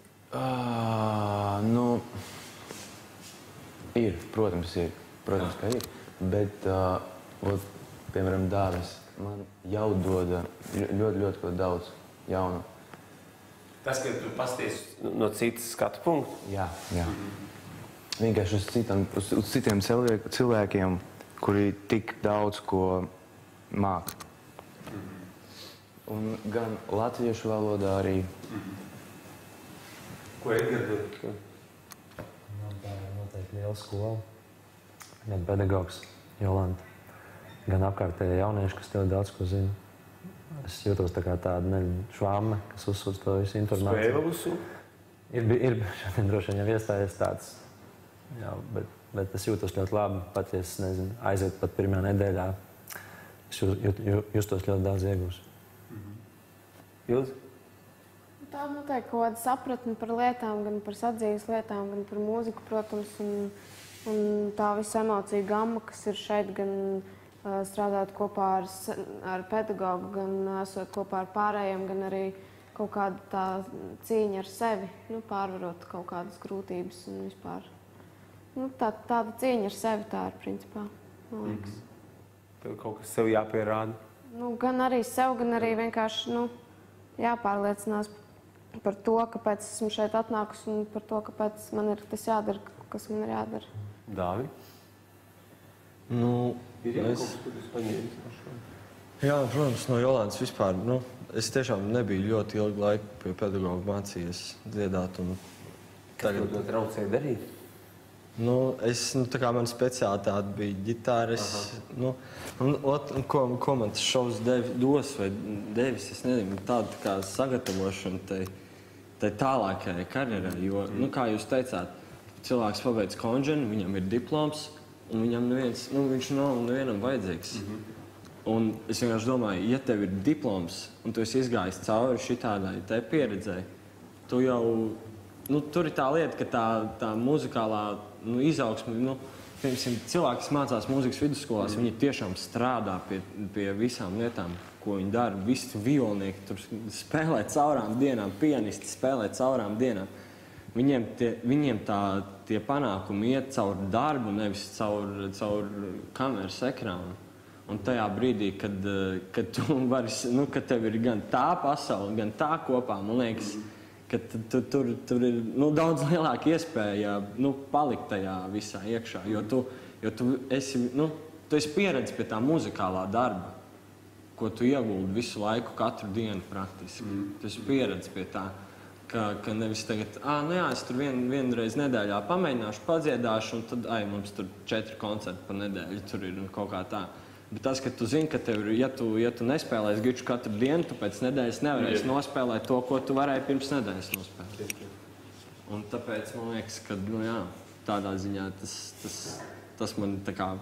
Ir, protams, ka ir. Bet, piemēram, Dāvis man jau dod ļoti ko daudz jaunu. Tas, ka tu pasties no citas skatu punktu? Jā. Vienkārši uz citiem cilvēkiem, kuri tik daudz ko māk. Un gan latviešu valodā arī. Ko Edgar dod? Man tā ir noteikti liela skola. Gan pedagogs Jolanta, gan apkārtējie jaunieši, kas tev daudz ko zina. Es jūtos tā kā tāda švāme, kas uzsūdz to visu informāciju. Spēle uzsūd? Ir šodien droši vien jau iestājies tāds, jā, bet es jūtos ļoti labi, pat ja es nezinu, aiziet pat pirmajā nedēļā. Es justos ļoti daudz iegūs. Jūs? Tā noteikti kaut kāda sapratne par lietām, gan par sadzīves lietām, gan par mūziku, protams, un tā visa emociju gamma, kas ir šeit, gan strādāt kopā ar pedagogu, gan esot kopā ar pārējiem, gan arī kaut kāda tā cīņa ar sevi, pārvarot kaut kādas grūtības un vispār. Tāda cīņa ar sevi tā ir, principā, man liekas. Tev kaut kas sev jāpierāda? Gan arī sev, gan arī vienkārši, jāpārliecinās par to, kāpēc esmu šeit atnākusi un par to, kāpēc man ir tas jādara, kas man ir jādara. Dāvi? Ir jau kaut kas, ko tu paņēmis? Jā, protams, no Jolantas vispār. Es tiešām nebiju ļoti ilgu laiku pie pedagoga mācījies dziedāt. Kas tev to traucēja darīt? Tā kā mana speciālitāte bija ģitāra, ko man tas šovs dos vai devis, es nezinu, tāda tā kā sagatavošana tai tālākajai karjerai, jo, kā jūs teicāt, cilvēks pabeidz konženi, viņam ir diploms, un viņam viņš nav nevienam vajadzīgs. Un es vienkārši domāju, ja tev ir diploms, un tu esi izgājis cauri šitādai tai pieredzei, tu jau, tur ir tā lieta, ka tā muzikālā izaugsme, piemēram, cilvēki, kas mācās mūzikas vidusskolās, viņi tiešām strādā pie visām lietām, ko viņi dara. Visi violnieki tur spēlē caurām dienām, pianisti spēlē caurām dienām. Viņiem tie panākumi iet caur darbu, nevis caur kameras ekrānu. Un tajā brīdī, kad tu vari, kad tev ir gan tā pasaule, gan tā kopā, man liekas, ka tur ir daudz lielāka iespēja palikt tajā visā iekšā. Jo tu esi pieredzi pie tā muzikālā darba, ko tu ieguldi visu laiku, katru dienu praktiski. Tu esi pieredzi pie tā, ka nevis tagad, es tur vienreiz nedēļā pamēģināšu, padziedāšu, un tad, mums tur 4 koncerti pa nedēļu, tur ir kaut kā tā. Bet tas, ka tu zini, ka tev ir, ja tu nespēlēsi giču katru dienu, tu pēc nedēļas nevarēsi nospēlēt to, ko tu varēji pirms nedēļas nospēlēt. Un tāpēc man liekas, ka, tādā ziņā tas man tā kā,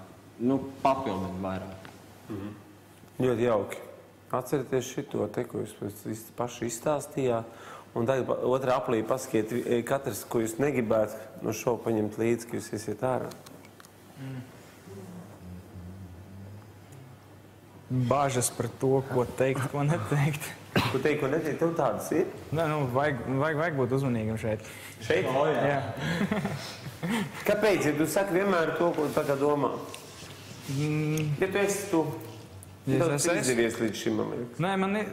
papildina vairāk. Ļoti jauki. Atcerieties šito te, ko jūs paši izstāstījāt. Un tagad otrā aplī pasakiet, katrs, ko jūs negribētu no šova paņemt līdzi, ka jūs iesiet ārā. Bāžas par to, ko teikt, ko neteikt. Ko teikt, ko neteikt? Tev tādas ir? Nē, vajag būt uzmanīgam šeit. Šeit? Jā. Kāpēc? Ja tu saki vienmēr to, ko tu tagad domā? Ja tu esi tu, tev tas izdevies līdz šim momentam. Nē, man ir,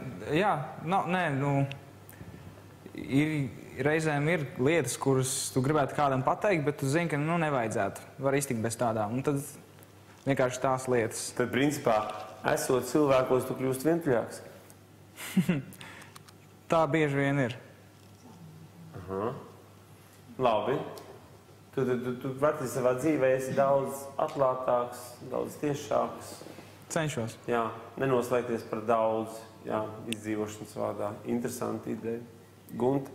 reizēm ir lietas, kuras tu gribētu kādam pateikt, bet tu zini, ka nevajadzētu. Var iztikt bez tādām. Un tad vienkārši tās lietas. Tad, principā, esot cilvēkos, tu kļūst vientuļāks? Tā bieži vien ir. Labi. Tu prati savā dzīvē esi daudz atklātāks, daudz tiešāks. Cenšos. Jā, nenoslēgties par daudz, izdzīvošanas vārdā. Interesanti ideja. Gunta?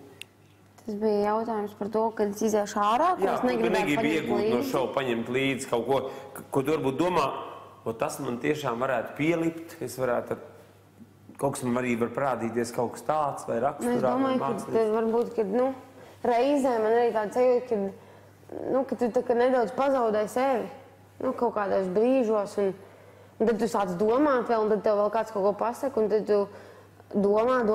Tas bija jautājums par to, kad es iziešu ārā, ko es negribu iegūt no šova, paņemt līdzi kaut ko, ko tu varbūt domā, tas man tiešām varētu pielipt, es varētu, kaut kas man arī var parādīties kaut kas tāds, vai raksturā, vai mākslīgs. Es domāju, ka varbūt, kad, reizē man arī tāda sajūta, ka tu tā kā nedaudz pazaudēji sevi, kaut kādos brīžos, un tad tu sāc domāt vēl, un tad tev vēl kāds kaut ko pasaka, un tad tu domā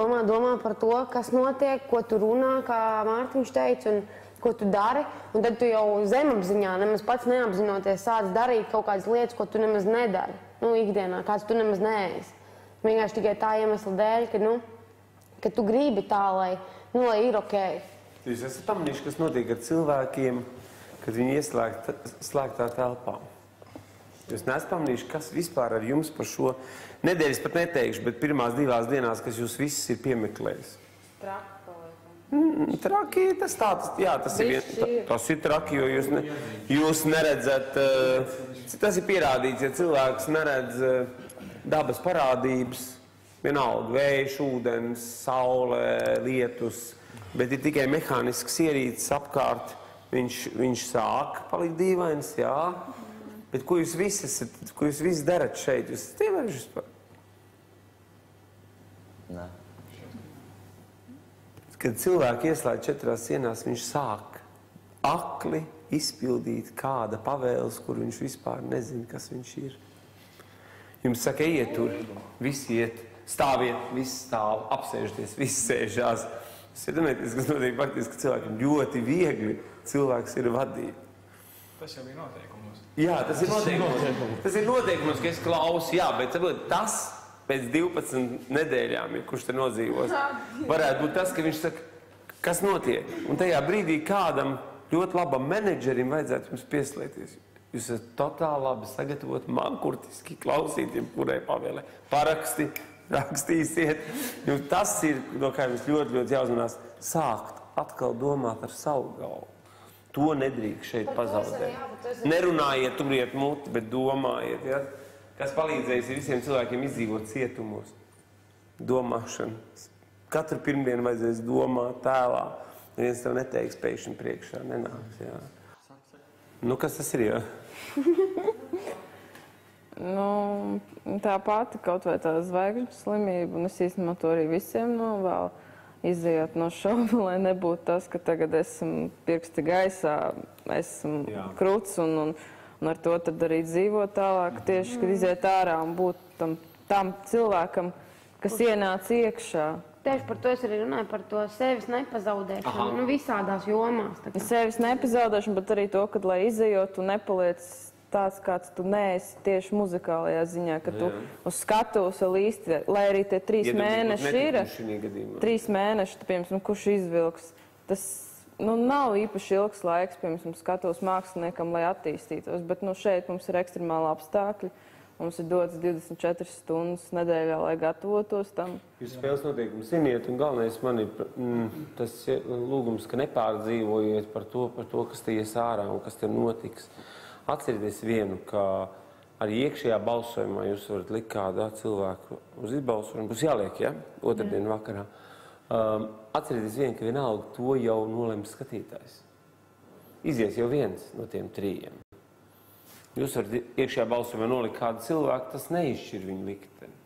par to, kas notiek, ko tu runā, kā Mārtiņš teica, un ko tu dari, un tad tu jau zemapziņā nemaz pats neapzinoties sāc darīt kaut kādas lietas, ko tu nemaz nedari. Ikdienā, kāds tu nemaz neēsi. Vienkārši tikai tā iemesla dēļ, ka tu gribi tā, lai ir ok. Jūs esat pamanījuši, kas notiek ar cilvēkiem, kad viņi ieslēgtā telpā. Jūs neesat pamanījuši, kas vispār ar jums par šo nedēļas pat neteikšu, bet pirmās 2 dienās, kas jūs visus ir piemeklējis. Traki, tas ir traki, jo jūs neredzat, tas ir pierādīts, ja cilvēks neredz dabas parādības, vienalga vējš, ūdens, saule, lietus, bet ir tikai mehānisks ierīces apkārt, viņš sāk palikt dīvains, jā. Bet ko jūs visi darat šeit? Jūs esat ievēruši vispār? Nē. Kad cilvēki ieslēdz 4 sienās, viņš sāk akli izpildīt kāda pavēles, kur viņš vispār nezina, kas viņš ir. Jums saka, iet tur, visi iet, stāviet, visi stāv, apsēžties, visi sēžās. Jūs iedomājaties, kas notiek faktiski, ka cilvēkiem ļoti viegli cilvēks ir vadīt. Tas jau bija noteikumos. Jā, tas ir noteikumos. Tas ir noteikumos, ka es klausu, jā, bet tas pēc 12 nedēļām, kurš te nodzīvos, varētu būt tas, ka viņš saka, kas notiek. Un tajā brīdī kādam ļoti labam menedžerim vajadzētu jums pieslēgties. Jūs esat totāli labi sagatavot, mankurtiski klausīt, jebkurai pavēlē. Paraksti, rakstīsiet. Tas ir, no kā jums ļoti jāuzmanās, sākt atkal domāt ar savu galvu. To nedrīkst šeit pazaudēt. Nerunājiet, turiet muti, bet domājiet. Ja? Kas palīdzējis visiem cilvēkiem izdzīvot cietumos? Domāšana. Katru pirmdienu vajadzēs domāt tēlā. Viens tev neteiks pēkšņi priekšā, nenāks. Jā. Kas tas ir? Jā? Tā pati kaut vai tā zvaigžņu slimība, un es īstenībā to arī visiem novēlu. Iziet no šova, lai nebūtu tas, ka tagad esmu pirksti gaisā, esmu kruts un ar to tad arī dzīvot tālāk. Tieši, kad iziet ārā un būt tam cilvēkam, kas ienāca iekšā. Tieši par to es arī runāju, par to sevis nepazaudēšanu, visādās jomās. Sevis nepazaudēšanu, bet arī to, ka, lai izejot, tu nepaliec tāds, kāds tu neesi tieši muzikālajā ziņā, ka tu uz skatuves vēl īsti, lai arī tie 3 mēneši ir, 3 mēneši, piemēram, kurš izvilks, tas nav īpaši ilgs laiks, piemēram, skatuves māksliniekam, lai attīstītos, bet šeit mums ir ekstremāli apstākļi, mums ir dots 24 stundas nedēļā, lai gatavotos tam. Jūs spēles noteikums ziniet, un galvenais man ir tas lūgums, ka nepārdzīvojiet par to, kas te ies ārā un kas te notiks. Atcerieties vienu, ka arī iekšējā balsojumā jūs varat likt kādu cilvēku uz izbalsojumu. Būs jāliek, ja? Otrdien vakarā. Atcerieties vienu, ka vienalga to jau nolems skatītājs. Izies jau viens no tiem 3. Jūs varat iekšējā balsojumā nolikt kādu cilvēku, tas neizšķir viņu likteni.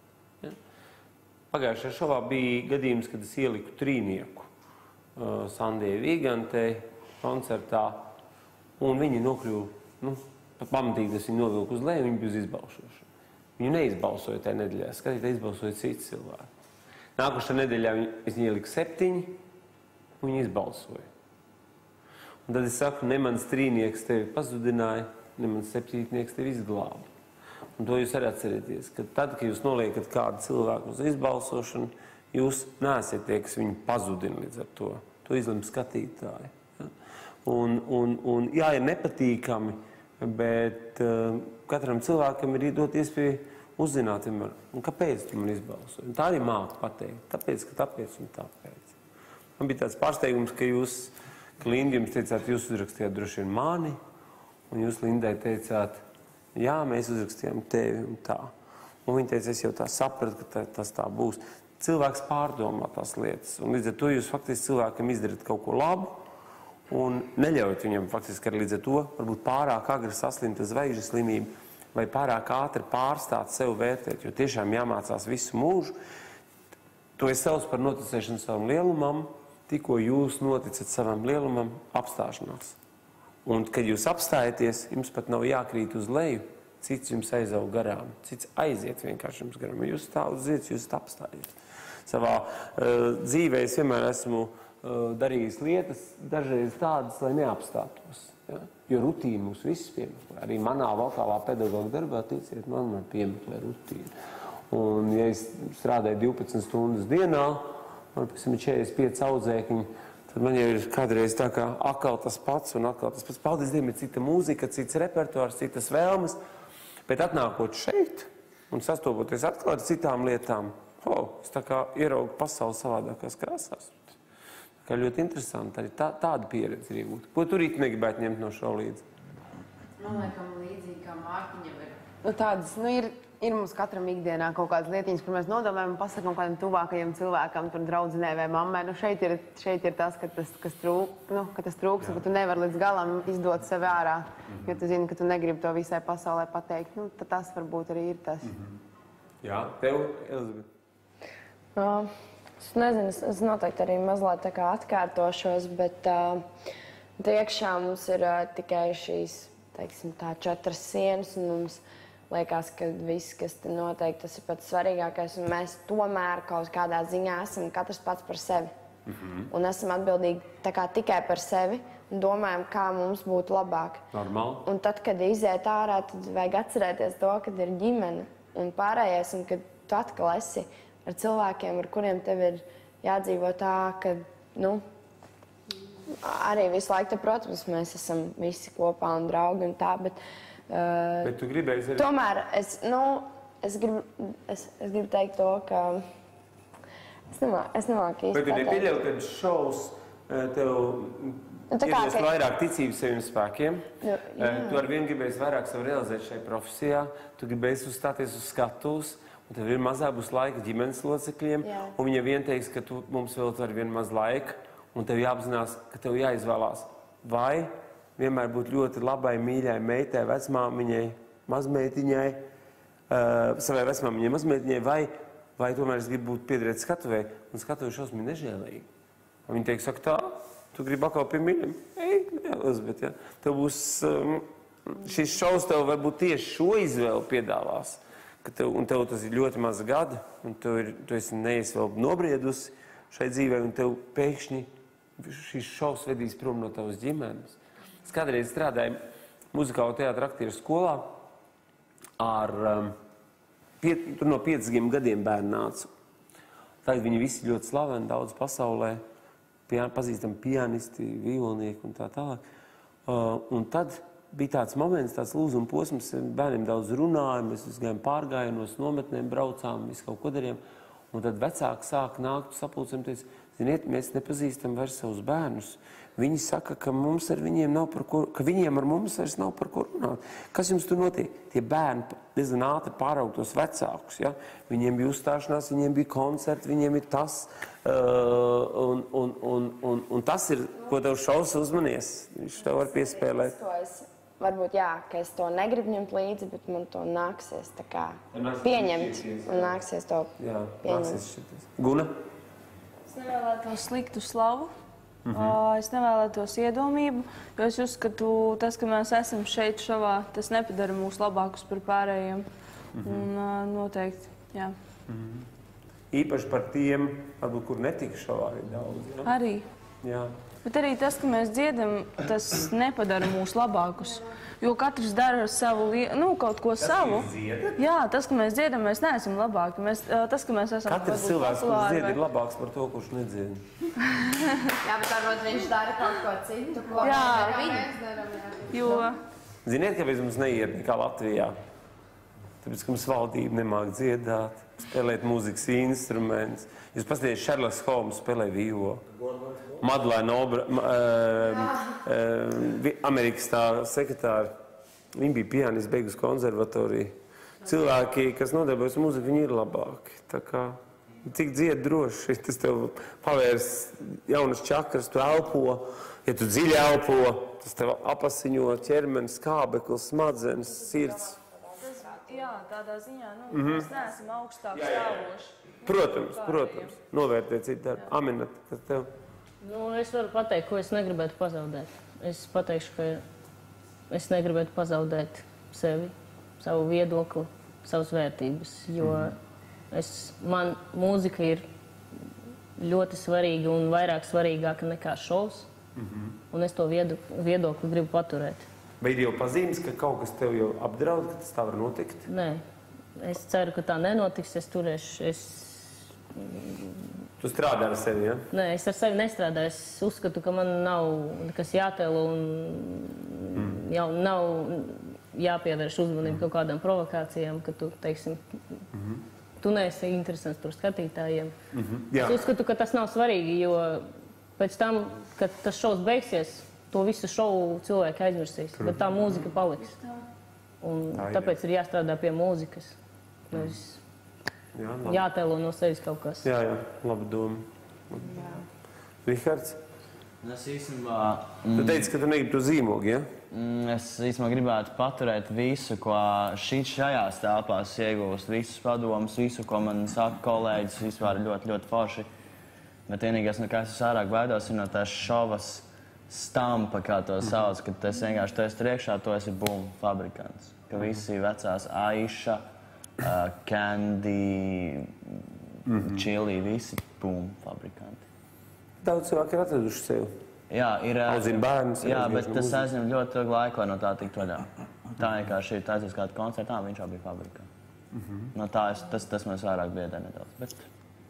Ja? Pagājušajā šovā bija gadījums, kad es ieliku 3. Sandijai Vīgantei koncertā, un viņi nokļuva pamatīgi tas viņu novilka uz leju, viņi bija uz izbalsošanu. Viņu neizbalsoja tajā nedēļā, skatītāji izbalsoja cits cilvēks. Nākošā nedēļā viņi ielika 7, un viņi izbalsoja. Un tad es saku, ne mans 3 tevi pazudināja, ne mans 7 tevi izglāba. Un to jūs arī atcerieties, ka tad, kad jūs noliekat kādu cilvēku uz izbalsošanu, jūs neesiet tie, kas viņu pazudina līdz ar to. To izlem skatītāji. Ja? Un jā, ir nepatīkami, bet katram cilvēkam ir dot iespēju uzzināt, un kāpēc tu man izbalsoji. Tā arī māca pateikt, tāpēc un tāpēc. Man bija tāds pārsteigums, ka Linda, jums teicāt, jūs uzrakstījāt droši vien mani, un jūs Lindai teicāt, jā, mēs uzrakstījām tevi un tā. Un viņa teica, es jau tā sapratu, ka tas tā būs. Cilvēks pārdomā tās lietas, un līdz ar to jūs faktiski cilvēkam izdarat kaut ko labu, un neļaujat viņam faktiski arī līdz ar to varbūt pārāk agri saslimta zvaigžņu slimību vai pārāk ātri pārstāt sev vērtēt, jo tiešām jāmācās visu mūžu. To es saucu par noticēšanu savam lielumam, tikko jūs noticat savam lielumam apstāšanās. Un, kad jūs apstājaties, jums pat nav jākrīt uz leju, cits jums aizaug garām, cits aiziet vienkārši jums garām. Jūs stāvat uz vietas, jūs apstājies. Savā dzīvē es vienmēr esmu darījis lietas, dažreiz tādas, lai neapstātos. Ja? Jo rutīna mūs visus piemeklē. Arī manā vokālā pedagoga darbā, ticiet, man piemeklē rutīna. Un, ja es strādāju 12 stundas dienā, man pēc tam ir 45 audzēkņi, tad man jau ir kādreiz tā kā atkal tas pats un atkal tas pats. Paldies Dievam, ir cita mūzika, cits repertuārs, citas vēlmes. Bet atnākot šeit un sastopoties atkal ar citām lietām, es tā kā ieraugu pasauli savādākās krāsās. Tā kā ļoti interesanti, arī tāda pieredze ir iegūta. Ko tu rīt negribētu ņemt no šo līdzi? Man liekas, līdzīgi kā Mārtiņam ir. Tādas, ir mums katram ikdienā kaut kādas lietiņas, kur mēs nodomājam un pasakām kādam tuvākajam cilvēkam, tur draudzenē vai mammai. Šeit ir tas, ka tas trūks, ka tu nevari līdz galam izdot sevi ārā, jo tu zini, ka tu negribi to visai pasaulē pateikt. Tad tas varbūt arī ir tas. Jā, tev, Elizabete? Es nezinu, es noteikti arī mazliet tā kā atkārtošos, bet iekšā mums ir tikai šīs, teiksim tā, 4 sienas, un mums liekas, ka viss, kas te notiek, tas ir pats svarīgākais, un mēs tomēr kaut kādā ziņā esam katrs pats par sevi. Un esam atbildīgi tā kā tikai par sevi un domājam, kā mums būtu labāk. Normāli. Un tad, kad iziet ārā, tad vajag atcerēties to, kad ir ģimene un pārējais, un kad tu atkal esi ar cilvēkiem, ar kuriem tev ir jādzīvo tā, ka, arī visu laiku, protams, mēs esam visi kopā un draugi un tā, bet tu gribēji arī... Tomēr es gribu teikt to, ka es nemāku īsti Bet tu nepieļauj, kad šovs tev iedvies vairāk ticības saviem spēkiem. Tu ar vienu gribēsi vairāk savu realizēt šajā profesijā, tu gribēsi uzstāties uz skatuves, un tev ir mazāk būs laika ģimenes locekļiem, un viņa vien teiks, ka tu mums vēl ar vien maz laika, un tev jāapzinās, ka tev jāizvēlās vai vienmēr būt ļoti labai, mīļai meitai, vecmāmiņai, mazmeitiņai, savai vecmāmiņai, mazmeitiņai, vai tomēr es gribu būt piederēt skatuvē, un skatuve šausmīgi nežēlīgi. Un viņi teiks, saka tā, tu gribi atkal pie mīļiem? Elizabete, ja? Tev būs, šis šovs tev varbūt tieši šo izvēlu piedāvās, un tev tas ir ļoti maz gada, un tu esi neies vēl nobriedusi šai dzīvē, un tev pēkšņi šis šovs vedīs prom no tavas ģimenes. Es kādreiz strādāju muzikālo teātra aktieru skolā ar no 5 gadiem bērnu nācu. Tagad viņi visi ļoti slaveni, daudz pasaulē, pazīstami pianisti, violnieki un tā tālāk. Un tad bija tāds moments, tāds lūzuma posms, bērniem daudz runāja, mēs gājām pārgājienos, nometnēm braucām, visu kaut ko darījām. Un tad vecāki sāk nākt sapulcēm, teica, ziniet, mēs nepazīstam vairs savus bērnus. Viņi saka, ka mums ar viņiem nav par ko, ka viņiem ar mums vairs nav par ko runāt. Kas jums tur notiek? Tie bērni diezgan ātri pāraugtos vecākus, ja? Viņiem bija uzstāšanās, viņiem bija koncerti, viņiem ir tas, un tas ir, ko tev šovs uzmanies. Viņš tev var piespēlēt. Varbūt, jā, ka es to negribu ņemt līdzi, bet man to nāksies tā kā pieņemt. Un nāksies to pieņemt. Guna? Es nevēlētos sliktu slavu. Es nevēlētos iedomību, jo es uzskatu, tas, ka mēs esam šeit šovā, tas nepadara mūs labākus par pārējiem. Un noteikti, jā. Īpaši par tiem, varbūt, kur netika šovā ir daudz, ja? Arī. Jā. Bet arī tas, ka mēs dziedam, tas nepadara mūs labākus. Jo katrs dara savu, kaut ko savu. Jā, tas, ka mēs dziedam, mēs neesam labāki. Tas, ka mēs esam katrs cilvēks, kurš dzied, ir labāks par to, kurš nedzied. Jā, bet varbūt viņš dara kaut ko citu, ko mēs darām. Ziniet, kāpēc mums neiet nekā Latvijā? Tāpēc, ka mums valdība nemāk dziedāt, spēlēt mūzikas instrumentus. Jūs paskatieties, Sherlock Holmes spēlē violu. Madeleine Amerikas tā sekretāra, viņa bija pianists, beigus konservatoriju. Cilvēki, kas nodarbojas ar mūziku, viņi ir labāki. Tā kā, cik dzied droši, tas tev pavērs jaunas čakras, tu elpo. Ja tu dziļi elpo, tas tev apasiņo ķermenis, skābeklis, smadzenes, sirds. Jā, tādā ziņā, mēs neesam augstāk stāvoši. Protams. Novērtēt citu darbu. Aminat, kas tev? Es varu pateikt, ko es negribētu pazaudēt. Es pateikšu, ka es negribētu pazaudēt sevi, savu viedokli, savas vērtības, jo man mūzika ir ļoti svarīgi un vairāk svarīgāka nekā šovs. Un es to viedokli gribu paturēt. Vai ir jau pazīmes, ka kaut kas tev jau apdraud, ka tas tā var notikt? Nē, es ceru, ka tā nenotiks. Es turēšu. Tu strādā ar sevi, ja? Nē, es ar sevi nestrādāju. Es uzskatu, ka man nav nekas jātēlo un jau nav jāpievērš uzmanību kaut kādām provokācijām, ka tu, teiksim, tu neesi interesants tur skatītājiem. Es uzskatu, ka tas nav svarīgi, jo pēc tam, kad tas šovs beigsies, to visu šovu cilvēki aizmirsīs, bet tā mūzika paliks. Un tāpēc ir jāstrādā pie mūzikas. Jātēlo no sevis kaut kas. Jā, laba doma. Rihards? Es īstenībā... Tu teici, ka tu negribi to zīmogu, ja? Es īstenībā gribētu paturēt visu, ko šajās telpās iegūst, visus padomus, visu, ko man saka kolēģis, vispār ļoti, ļoti forši. Bet vienīgais, no kā es vairāk baidos, ir no tās šovas stampa, kā to sauc, kad es vienkārši tu esi priekšā, tu esi boom fabrikants. Ka visi vecās Aiša, Candy, Chili, visi boom fabrikanti. Daudz cilvēki ir atraduši sevi. Jā, ir... Audzina bērnus. Jā, bet tas aizņem ļoti ilgu laiku, lai no tā tiktu vaļā. Tā vienkārši ir aizies kādu koncertā, viņš jau bija fabrikā. No tā tas mēs vairāk biedē nedaudz, bet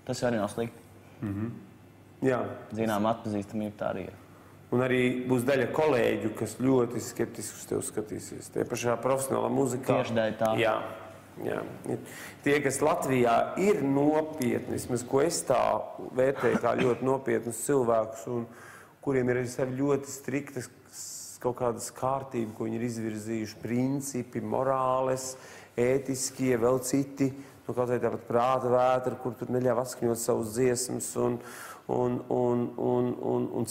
tas arī nav slikti. Jā. Zinām, atpazīstamība tā arī ir. Un arī būs daļa kolēģu, kas ļoti skeptiski uz tevi skatīsies. Tie pašā profesionālā muzikā. Tieši dēļ tā. Jā. Tie, kas Latvijā ir nopietni, vismaz ko es tā vērtēju kā ļoti nopietnus cilvēkus, un kuriem ir sevi ļoti striktas kaut kādas kārtība, ko viņi ir izvirzījuši, principi, morāles, ētiskie, vēl citi, nu kaut vai tāpat prāta vētra, kur tur neļauj atskaņot savus dziesmas un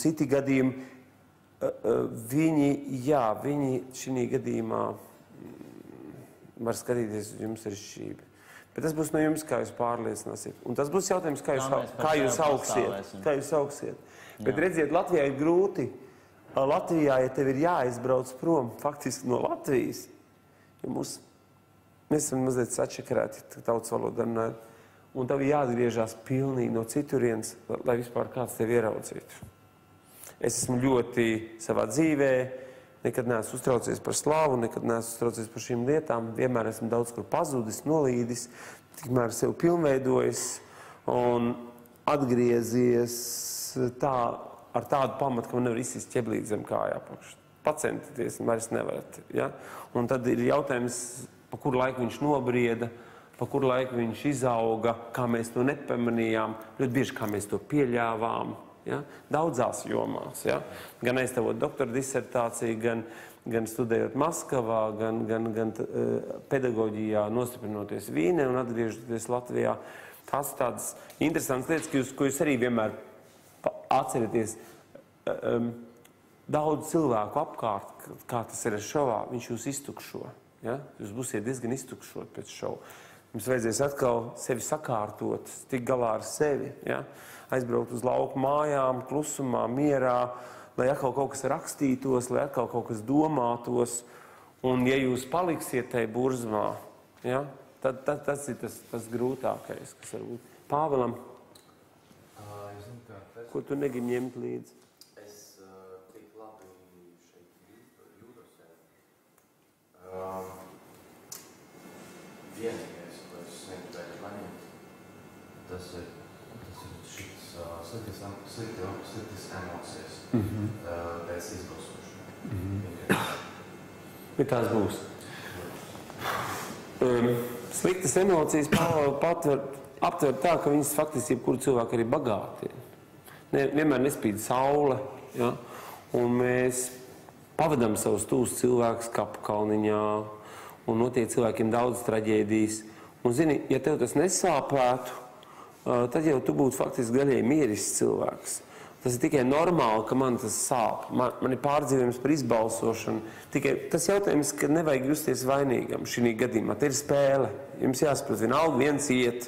citi gadījumi. Viņi šī gadījumā var skatīties uz jums ar šķībi. Bet tas būs no jums, kā jūs pārliecināsiet. Un tas būs jautājums, kā jūs auksiet. Bet redziet, Latvijā ir grūti. Latvijā, ja tev ir jāizbrauc prom, faktiski no Latvijas, jo mēs esam mazliet sačakarēti, tautas valodā runājot, un tev jāatgriežās pilnīgi no citurienes, lai vispār kāds tevi ieraudzītu. Es esmu ļoti savā dzīvē, nekad neesmu uztraucies par slavu, nekad neesmu uztraucies par šīm lietām, vienmēr esmu daudz kur pazudis, nolīdis, tikmēr sev pilnveidojis un atgriezies ar tādu pamatu, ka man nevar izsist ķeblīt zem kājā apakš. Pacentieties, vairs nevarat. Ja? Un tad ir jautājums, pa kuru laiku viņš nobrieda, pa kuru laiku viņš izauga, kā mēs to nepamanījām, ļoti bieži kā mēs to pieļāvām. Ja? Daudzās jomās. Ja? Gan aizstāvot doktora disertāciju, gan studējot Maskavā, gan pedagoģijā, nostiprinoties Vīnē un atgriežoties Latvijā. Tās tādas interesantas lietas, ko jūs arī vienmēr atcerieties. Daudz cilvēku apkārt, kā tas ir šovā, viņš jūs iztukšo. Ja? Jūs būsiet diezgan iztukšot pēc šova. Jums vajadzēs atkal sevi sakārtot, tikt galā ar sevi. Ja? Aizbraukt uz lauku mājām, klusumā, mierā, lai atkal kaut kas rakstītos, lai atkal kaut kas domātos. Un ja jūs paliksiet tai burzmā, ja? tad tas ir tas grūtākais, kas var būt. Pāvēlam, ko tu negribi ņemt līdzi? Es tik labi šeit jūtos sevi. Vienīgais, ko es negribētu paņemt, tas ir šis sliktas emocijas pēc izbalsošanas. Bet tās būs. Sliktas emocijas aptver tā, ka viņas faktiski jebkuru cilvēku arī bagāti. Vienmēr nespīd saule, ja? Un mēs pavadām savus tūs cilvēkus Kapkalniņā, un notiek cilvēkiem daudz traģēdijas. Un, zini, ja tev tas nesāpētu, tad jau tu būtu faktiski gaļēji mieris cilvēks. Tas ir tikai normāli, ka man tas sāp. Man ir pārdzīvojums par izbalsošanu. Tikai tas jautājums, ka nevajag justies vainīgam šī gadījumā. Te ir spēle. Jums jāsaprot, vienalga viens iet.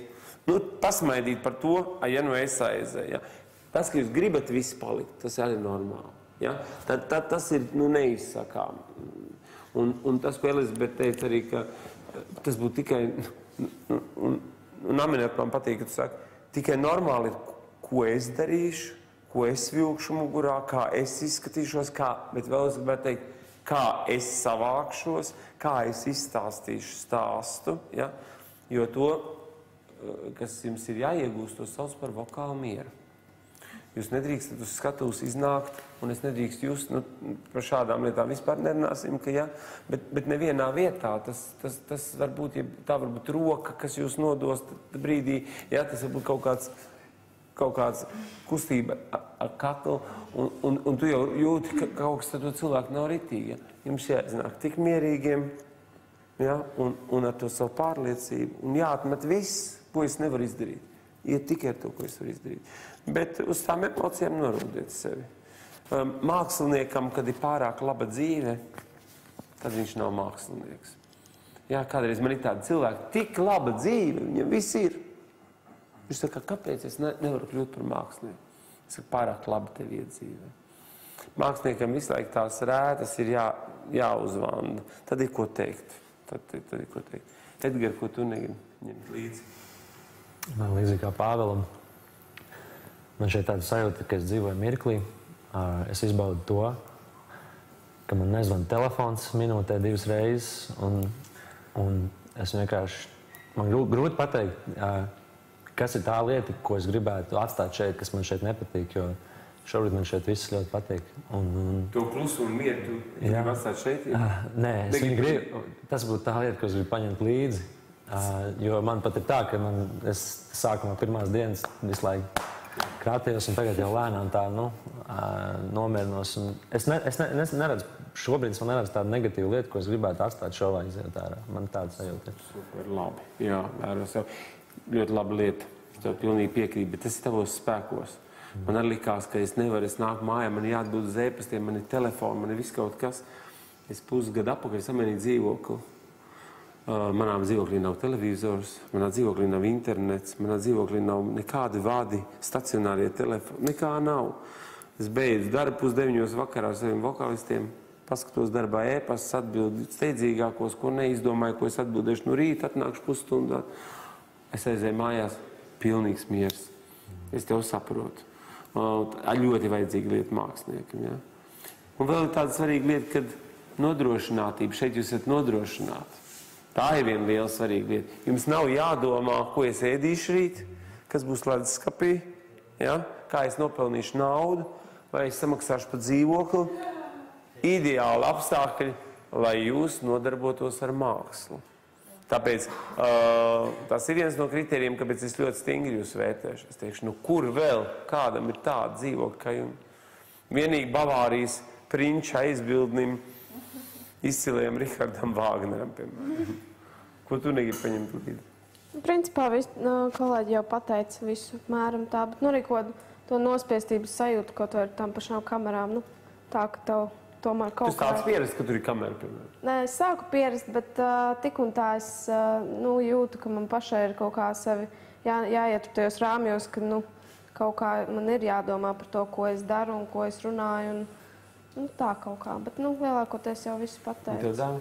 Nu, pasmaidīt par to, ja nu es aizēju. Ja? Tas, ka jūs gribat visi palikt, tas arī ir normāli. Ja? Tad tas ir neizsakām. Un tas, ko Elizabete teica arī, ka tas būtu tikai, un Aminēp man patīk, ka tu saki, tikai normāli ir ko es darīšu, ko es vilkšu mugurā, kā es izskatīšos, bet vēl es gribētu teikt, kā es savākšos, kā es izstāstīšu stāstu, ja? Jo to, kas jums ir jāiegūst, to sauc par vokālu mieru. Jūs nedrīkstat uz skatuves iznākt, un es nedrīkst jūs, par šādām lietām vispār nerunāsim, ka ja, bet nevienā vietā, tas var būt, ja tā var būt roka, kas jūs nodos brīdī, ja, tas var būt kaut kāds kustība ar kaklu, un tu jau jūti, ka kaut kas to cilvēku nav ritīgi, ja. Jums jāiznāk tik mierīgiem, ja, un ar to savu pārliecību, un jāatmet viss, ko es nevaru izdarīt. Iet tikai ar to, ko es varu izdarīt. Bet uz tām emocijām norūdiet sevi. Māksliniekam, kad ir pārāk laba dzīve, tad viņš nav mākslinieks. Jā, kādreiz man ir tādi cilvēki, tik laba dzīve, viņam viss ir. Viņš saka, kāpēc es nevaru kļūt par mākslinieku? Es saku, pārāk laba tev iet dzīve. Māksliniekam visu laiku tās rētas ir jāuzvanda. Tad ir ko teikt. Tad ir ko teikt. Edgar, ko tu ņemt līdzi? Man līdzīgi kā Pāvelam. Man šeit tāda sajūta, ka es dzīvoju mirklī. Es izbaudu to, ka man nezvan telefons minūtē 2 reizes. Un es vienkārši, man grūti pateikt, kas ir tā lieta, ko es gribētu atstāt šeit, kas man šeit nepatīk, jo šobrīd man šeit viss ļoti patīk. To klusu un mieru tu gribi atstāt šeit? Nē, es viņu gribu, tas būtu tā lieta, ko es gribu paņemt līdzi. Jo man pat ir tā, ka es sākumā pirmās dienas visu laiku krātījos, un tagad jau lēnām tā, nomierinos. Es neredzu, šobrīd es neredzu tādu negatīvu lietu, ko es gribētu atstāt šovā iziet ārā. Man tāda sajūta ir. Super, labi. Jā, vēro sev. Ļoti laba lieta. Es tev pilnīgi piekrītu, bet tas ir tavos spēkos. Man arī likās, ka es nevaru, es nāku mājā, man jāatbūt uz e-pastiem, man ir telefoni, man ir viss kaut kas. Es pusgadu atpakaļ samainīju dzīvokli. Manā dzīvoklī nav televizors, manā dzīvoklī nav internets, manā dzīvoklī nav nekādi vadi, stacionārie telefoni, nekā nav. Es beidzu darbu 8:30 vakarā ar saviem vokālistiem, paskatos darbā e-pastus, atbildu steidzīgākos, ko neizdomāju, ko es atbildēšu no rīta, atnākšu pusstundā. Es aizēju mājās, pilnīgs miers. Es tev saprotu. Ļoti vajadzīga lieta māksliniekam, ja? Un vēl ir tāda svarīga lieta, kad nodrošinātība, šeit jūs esat nodrošināti. Tā ir viena liela svarīga lieta. Jums nav jādomā, ko es ēdīšu rīt, kas būs leduskapī, ja? Kā es nopelnīšu naudu, vai es samaksāšu par dzīvokli. Ideāli apstākļi, lai jūs nodarbotos ar mākslu. Tāpēc tas ir viens no kritērijiem, kāpēc es ļoti stingri jūs vērtēšu. Es teikšu, kur vēl kādam ir tāda dzīvokļa, kā jums? Vienīgi Bavārijas prinča aizbildnim izcilējam Richardam Vāgneram, piemēram. Ko tu negribi paņemt līdzi? Principā kolēģi jau pateica visu mēram tā, bet arī to nospiestības sajūtu, ko tu ar tām pašām kamerām, tā, ka tev tomēr kaut kā... Tu sāc pierast, ka tur ir kamera, piemēram? Nē, es sāku pierast, bet tik un tā es jūtu, ka man pašai ir kaut kā sevi jāietur tajos rāmjos, ka kaut kā man ir jādomā par to, ko es daru un ko es runāju. Tā kaut kā, bet lielākoties jau visu pateicu. Tev dāvi?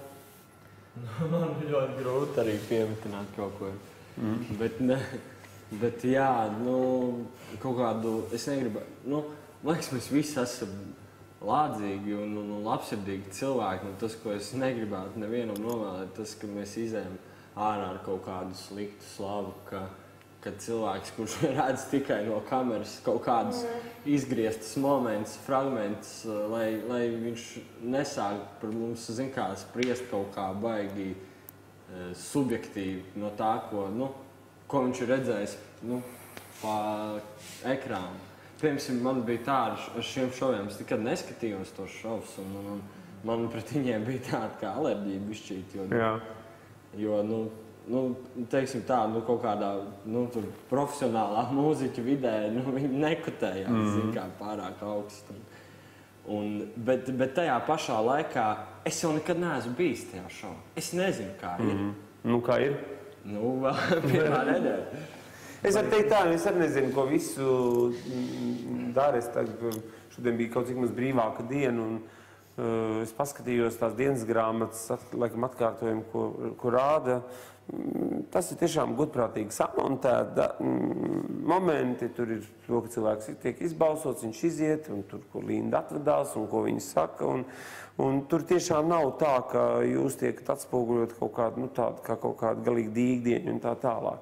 Man ļoti grūti arī piemetināt kaut ko. Bet jā, kaut kādu, es negribu, man liekas, mēs visi esam lādzīgi un labsirdīgi cilvēki. Tas, ko es negribētu nevienam novēlēt, tas, ka mēs izējam ārā ar kaut kādu sliktu slavu, ka cilvēks, kurš redz tikai no kameras kaut kādus izgrieztus momentus, fragmentus, lai viņš nesāk par mums, spriest kaut kā baigi subjektīvi no tā, ko viņš ir redzējis pa ekrānu. Piemēram, man bija tā ar šiem šoviem, es nekad neskatījos tos šovus, un man pret viņiem bija tāda kā alerģija bišķīt, jo teiksim tā, kaut kādā profesionālā mūziķa vidē, viņi nekutējās, kā pārāk augstu. Bet tajā pašā laikā es jau nekad neesmu bijis tajā šovā. Es nezinu, kā ir. Kā ir? Pirmā nedēļa. Es varu teikt tā, es arī nezinu, ko visu dara. Šodien bija kaut cik maz brīvāka diena, un Es paskatījos tās dienas grāmatas, laikam atkārtojumu, ko rāda. Tas ir tiešām godprātīgi samontēti momenti. Tur ir to, ka cilvēks tiek izbalsots, viņš iziet, un tur, ko Linda atvedās, un ko viņa saka. Un tur tiešām nav tā, ka jūs tiekat atspoguļot kaut kādu, tādu, kā kaut kādu galīgi dīgdieņu un tā tālāk.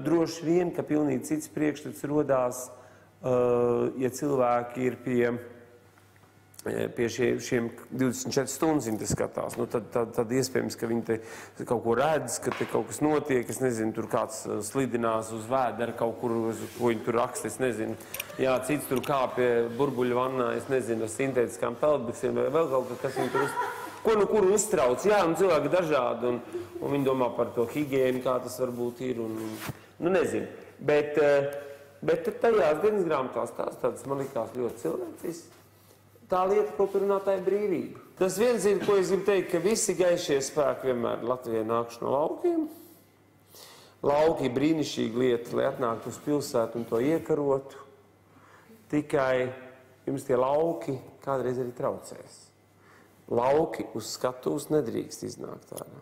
Droši vien, ka pilnīgi cits priekšstats rodās, ja cilvēki ir pie šiem 24 stundas viņi te skatās. Tad iespējams, ka viņi te kaut ko redz, ka te kaut kas notiek, es nezinu, tur kāds slidinās uz vēdera kaut kur, ko viņi tur raksta, es nezinu. Jā, cits tur kāpja burbuļu vannā, es nezinu, ar sintētiskām peldbuksiem vai vēl kaut kas viņi tur kuru uztrauc. Jā, un cilvēki dažādi, un viņi domā par to higiēnu, kā tas varbūt ir, nezinu. Bet tajās dienas grāmatās tādas man likās ļoti cilvēcisks. Tā lieta, ko tur runā, tā ir brīvība. Tas viens ir, ko es gribu teikt, ka visi gaišie spēki vienmēr Latvijai nākuši no laukiem. Lauki ir brīnišķīga lieta, lai atnāktu uz pilsētu un to iekarotu. Tikai jums tie lauki kādreiz arī traucēs. Lauki uz skatuves nedrīkst iznākt ārā.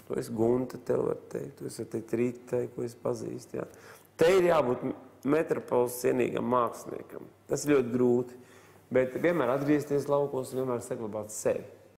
To es Gunta tev varu teikt, to es varu teikt Rītai, ko es pazīstu. Jā. Te ir jābūt metropoles cienīgam māksliniekam. Tas ir ļoti grūti. Bet vienmēr atgriezties laukos un vienmēr saglabāt sevi.